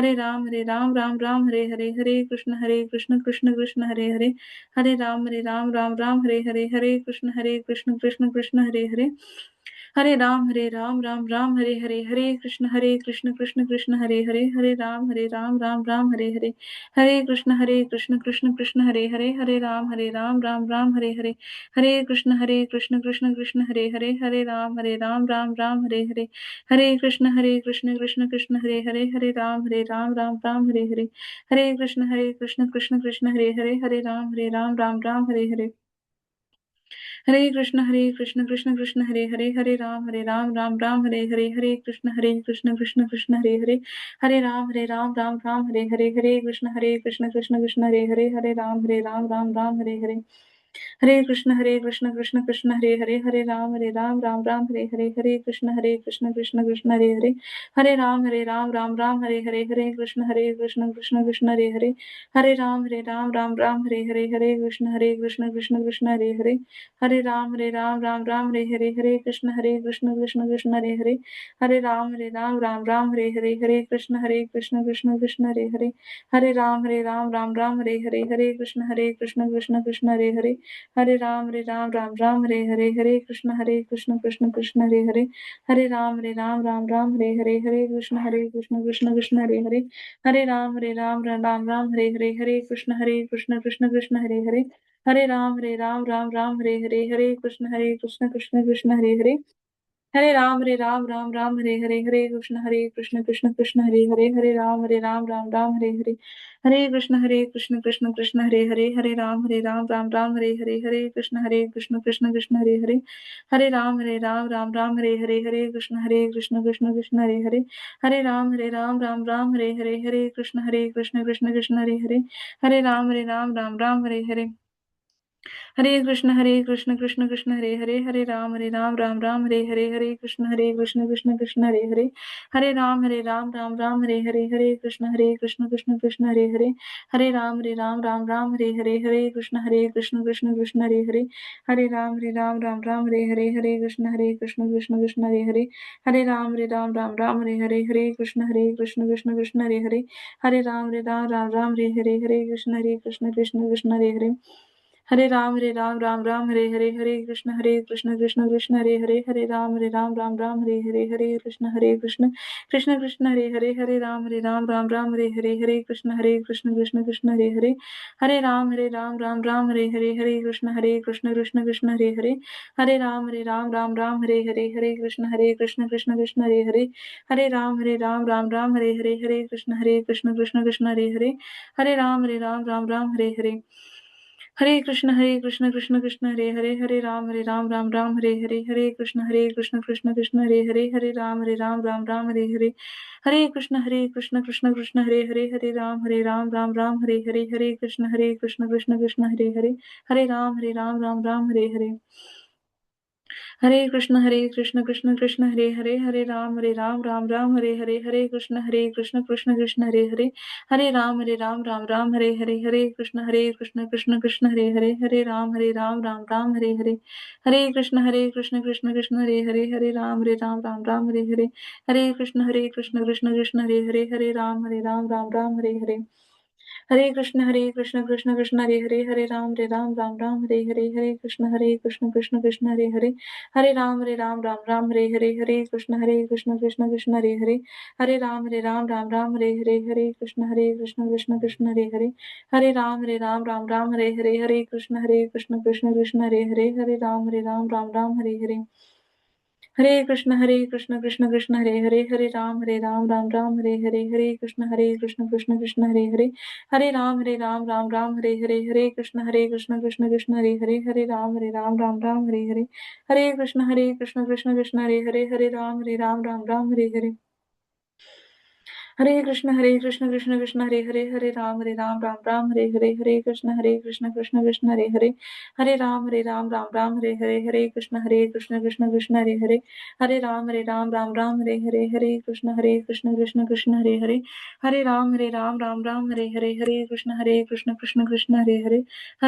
हरे राम राम राम हरे हरे, हरे कृष्ण कृष्ण कृष्ण हरे हरे, हरे राम राम राम हरे हरे, हरे कृष्ण कृष्ण कृष्ण हरे हरे, हरे राम राम राम हरे हरे, हरे कृष्ण कृष्ण कृष्ण हरे हरे, हरे राम राम राम हरे हरे, हरे कृष्ण कृष्ण कृष्ण हरे हरे, हरे राम राम राम हरे हरे, हरे कृष्ण कृष्ण कृष्ण हरे हरे, हरे राम राम राम हरे हरे, हरे कृष्ण कृष्ण कृष्ण हरे हरे, हरे राम राम राम हरे हरे, हरे कृष्ण कृष्ण कृष्ण हरे हरे, हरे राम राम राम हरे हरे, हरे कृष्ण कृष्ण कृष्ण हरे हरे, हरे राम राम राम हरे हरे, हरे कृष्ण कृष्ण कृष्ण हरे हरे, हरे राम राम हरे हरे, हरे कृष्ण कृष्ण कृष्ण हरे हरे, हरे राम राम हरे हरे, हरे कृष्ण कृष्ण हरे हरे, हरे राम राम हरे हरे, हरे कृष्ण कृष्ण कृष्ण हरे हरे, हरे राम राम हरे हरे, हरे कृष्ण कृष्ण कृष्ण हरे हरे, हरे राम राम हरे हरे, हरे कृष्ण कृष्ण कृष्ण हरे हरे, हरे राम राम हरे हरे, हरे कृष्ण कृष्ण कृष्ण हरे हरे, हरे राम राम हरे हरे, हरे कृष्ण कृष्ण कृष्ण हरे हरे, हरे राम राम हरे हरे, हरे कृष्ण कृष्ण कृष्ण हरे हरे, हरे राम राम हरे हरे, हरे कृष्ण कृष्ण कृष्ण हरे हरे, हरे राम राम हरे हरे, हरे कृष्ण कृष्ण कृष्ण हरे हरे, हरे राम राम हरे हरे, हरे कृष्ण कृष्ण कृष्ण हरे हरे, हरे राम राम हरे हरे, हरे कृष्ण कृष्ण कृष्ण हरे हरे, हरे राम राम हरे हरे, हरे कृष्ण कृष्ण कृष्ण हरे हरे, हरे राम राम हरे हरे, हरे कृष्ण कृष्ण कृष्ण हरे हरे, हरे राम राम हरे हरे, हरे कृष्ण कृष्ण कृष्ण हरे हरे, हरे राम राम हरे हरे, हरे कृष्ण कृष्ण कृष्ण हरे हरे, हरे राम राम हरे हरे, हरे कृष्ण कृष्ण कृष्ण हरे हरे, हरे राम राम हरे हरे, हरे कृष्ण कृष्ण कृष्ण हरे हरे, हरे राम राम हरे हरे, हरे कृष्ण कृष्ण कृष्ण हरे हरे, हरे राम राम हरे हरे, हरे कृष्ण कृष्ण कृष्ण हरे हरे, हरे राम राम हरे हरे, हरे कृष्ण कृष्ण कृष्ण हरे हरे, हरे राम राम हरे हरे, हरे कृष्ण कृष्ण कृष्ण हरे हरे, हरे राम राम हरे हरे, हरे कृष्ण कृष्ण कृष्ण हरे हरे, हरे राम राम हरे हरे, हरे कृष्ण कृष्ण कृष्ण हरे हरे, हरे राम राम हरे हरे, हरे कृष्ण कृष्ण कृष्ण हरे हरे, हरे राम राम हरे हरे, हरे कृष्ण कृष्ण कृष्ण हरे हरे, हरे राम राम हरे हरे, हरे कृष्ण कृष्ण कृष्ण हरे हरे, हरे राम राम हरे हरे, हरे कृष्ण कृष्ण कृष्ण हरे हरे, हरे राम राम हरे हरे, हरे कृष्ण कृष्ण कृष्ण हरे हरे, हरे राम राम हरे हरे, हरे कृष्ण कृष्ण कृष्ण हरे हरे, हरे राम राम हरे हरे, हरे कृष्ण कृष्ण कृष्ण हरे हरे, हरे राम राम हरे हरे, हरे कृष्ण कृष्ण कृष्ण हरे हरे, हरे राम राम हरे हरे, हरे कृष्ण कृष्ण कृष्ण हरे हरे, हरे राम राम हरे हरे, हरे कृष्ण कृष्ण कृष्ण हरे हरे, हरे राम राम हरे हरे, हरे कृष्ण कृष्ण कृष्ण हरे हरे, हरे राम राम राम हरे हरे, हरे कृष्ण कृष्ण कृष्ण हरे हरे, हरे राम राम हरे हरे, हरे कृष्ण कृष्ण कृष्ण हरे हरे, हरे राम राम हरे हरे, हरे कृष्ण कृष्ण कृष्ण हरे हरे, हरे राम राम हरे हरे, हरे कृष्ण कृष्ण कृष्ण हरे हरे, हरे राम राम हरे हरे, हरे कृष्ण कृष्ण हरे हरे, हरे राम राम हरे हरे, हरे कृष्ण कृष्ण कृष्ण हरे हरे, हरे राम राम हरे हरे, हरे कृष्ण कृष्ण कृष्ण हरे हरे, हरे राम राम हरे हरे, हरे कृष्ण कृष्ण कृष्ण हरे हरे, हरे राम राम हरे हरे, हरे कृष्ण कृष्ण कृष्ण हरे हरे, हरे राम राम हरे हरे, हरे कृष्ण कृष्ण कृष्ण हरे हरे, हरे राम राम हरे हरे, हरे कृष्ण कृष्ण कृष्ण हरे हरे, हरे राम राम हरे हरे, हरे कृष्ण कृष्ण कृष्ण हरे हरे, हरे राम राम हरे हरे, हरे कृष्ण कृष्ण कृष्ण हरे हरे, हरे राम राम हरे हरे, हरे कृष्ण कृष्ण कृष्ण हरे हरे, हरे राम राम राम हरे हरे, हरे कृष्ण कृष्ण कृष्ण हरे हरे, हरे राम राम हरे हरे, हरे कृष्ण कृष्ण कृष्ण हरे हरे, हरे राम राम हरे हरे, हरे कृष्ण कृष्ण कृष्ण हरे हरे, हरे राम राम हरे हरे, हरे कृष्ण कृष्ण कृष्ण हरे हरे,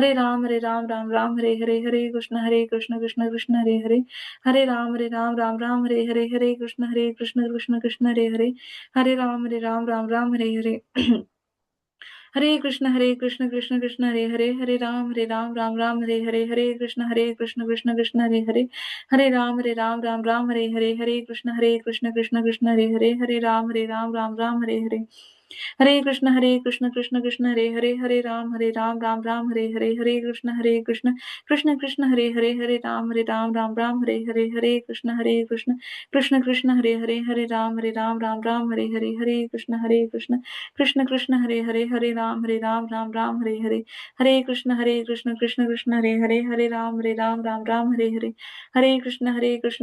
हरे राम राम हरे हरे, हरे कृष्ण कृष्ण कृष्ण हरे हरे, हरे राम राम हरे हरे, हरे कृष्ण कृष्ण कृष्ण हरे हरे, हरे राम हरे हरे, हरे कृष्ण कृष्ण कृष्ण हरे हरे, हरे राम राम हरे हरे, हरे कृष्ण कृष्ण कृष्ण हरे हरे, हरे राम राम हरे हरे, हरे कृष्ण कृष्ण कृष्ण हरे हरे, हरे राम राम हरे हरे, हरे कृष्ण कृष्ण कृष्ण हरे हरे, हरे राम राम राम हरे हरे, हरे कृष्ण कृष्ण कृष्ण हरे राम राम राम हरे हरे, हरे कृष्ण कृष्ण कृष्ण हरे राम राम राम हरे हरे, हरे कृष्ण कृष्ण कृष्ण हरे राम राम राम हरे हरे, हरे कृष्ण कृष्ण कृष्ण हरे राम राम हरे हरे, हरे कृष्ण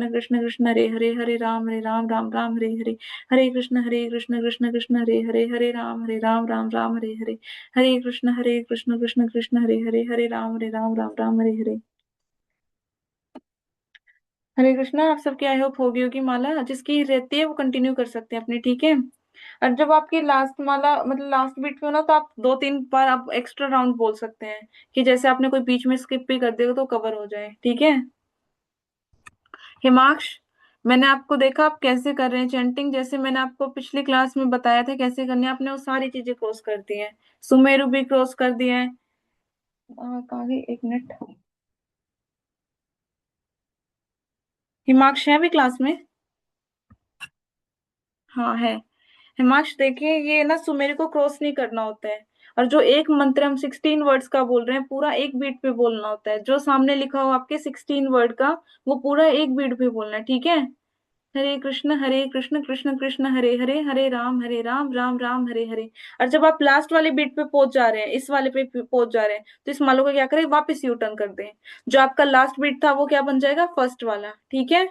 कृष्ण कृष्ण हरे राम राम हरे हरे, हरे कृष्ण कृष्ण कृष्ण हरे राम राम हरे हरे, हरे कृष्ण कृष्ण कृष्ण हरे राम राम हरे हरे, हरे कृष्णा। आप सबकी आई होप होगी होगी माला, जिसकी रहती है वो कंटिन्यू कर सकते हैं अपनी, ठीक है। और जब आपकी लास्ट माला मतलब लास्ट बीट पे हो ना, तो आप 2-3 बार आप एक्स्ट्रा राउंड बोल सकते हैं, कि जैसे आपने कोई बीच में स्किप भी कर देगा तो कवर हो जाए, ठीक है। हिमांश, मैंने आपको देखा आप कैसे कर रहे हैं चैंटिंग, जैसे मैंने आपको पिछली क्लास में बताया था कैसे करनी है, आपने वो सारी चीजें क्रॉस कर दी है, सुमेरु भी क्रॉस कर दिया है। कहाँ गई, एक मिनट। हिमांश है भी क्लास में? हाँ है। हिमांश देखिए, ये ना सुमेरु को क्रॉस नहीं करना होता है, और जो एक मंत्र हम 16 वर्ड्स का बोल रहे हैं पूरा एक बीट पे बोलना होता है, जो सामने लिखा हो आपके 16 वर्ड का वो पूरा एक बीट पे बोलना है, ठीक है। हरे कृष्ण कृष्ण कृष्ण हरे हरे, हरे राम राम राम हरे हरे। और जब आप लास्ट वाले बीट पे पहुंच जा रहे हैं, इस वाले पे पहुंच जा रहे हैं, तो इस मालो का क्या करें, वापस यू टर्न कर दें। जो आपका लास्ट बीट था वो क्या बन जाएगा, फर्स्ट वाला, ठीक है।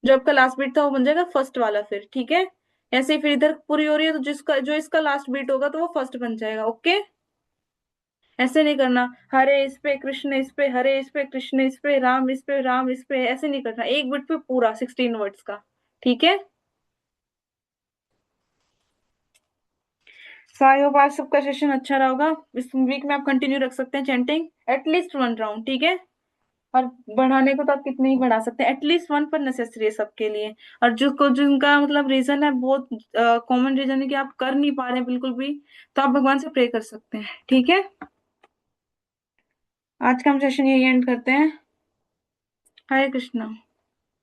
जो आपका लास्ट बीट था वो बन जाएगा फर्स्ट वाला फिर, ठीक है। ऐसे ही फिर इधर पूरी हो रही है, तो जिसका जो इसका लास्ट बीट होगा तो वो फर्स्ट बन जाएगा, ओके। ऐसे नहीं करना, हरे इस पे कृष्ण इस पे, हरे इस पे कृष्ण इस पे, राम इस पे राम इस पे, ऐसे नहीं करना, एक बीट पे पूरा 16 वर्ड्स का, ठीक है। सो आई होप आज सबका सेशन अच्छा रहा होगा। इस वीक में आप कंटिन्यू रख सकते हैं चैंटिंग एटलीस्ट 1 राउंड, ठीक है। और बढ़ाने को तो आप कितने ही बढ़ा सकते हैं, एटलीस्ट 1 पर नेसेसरी है सबके लिए। और जो को जिनका मतलब रीजन है बहुत कॉमन रीजन है कि आप कर नहीं पा रहे हैं बिल्कुल भी, तो आप भगवान से प्रे कर सकते हैं, ठीक है। आज का हम सेशन यही एंड करते हैं। हरे कृष्णा।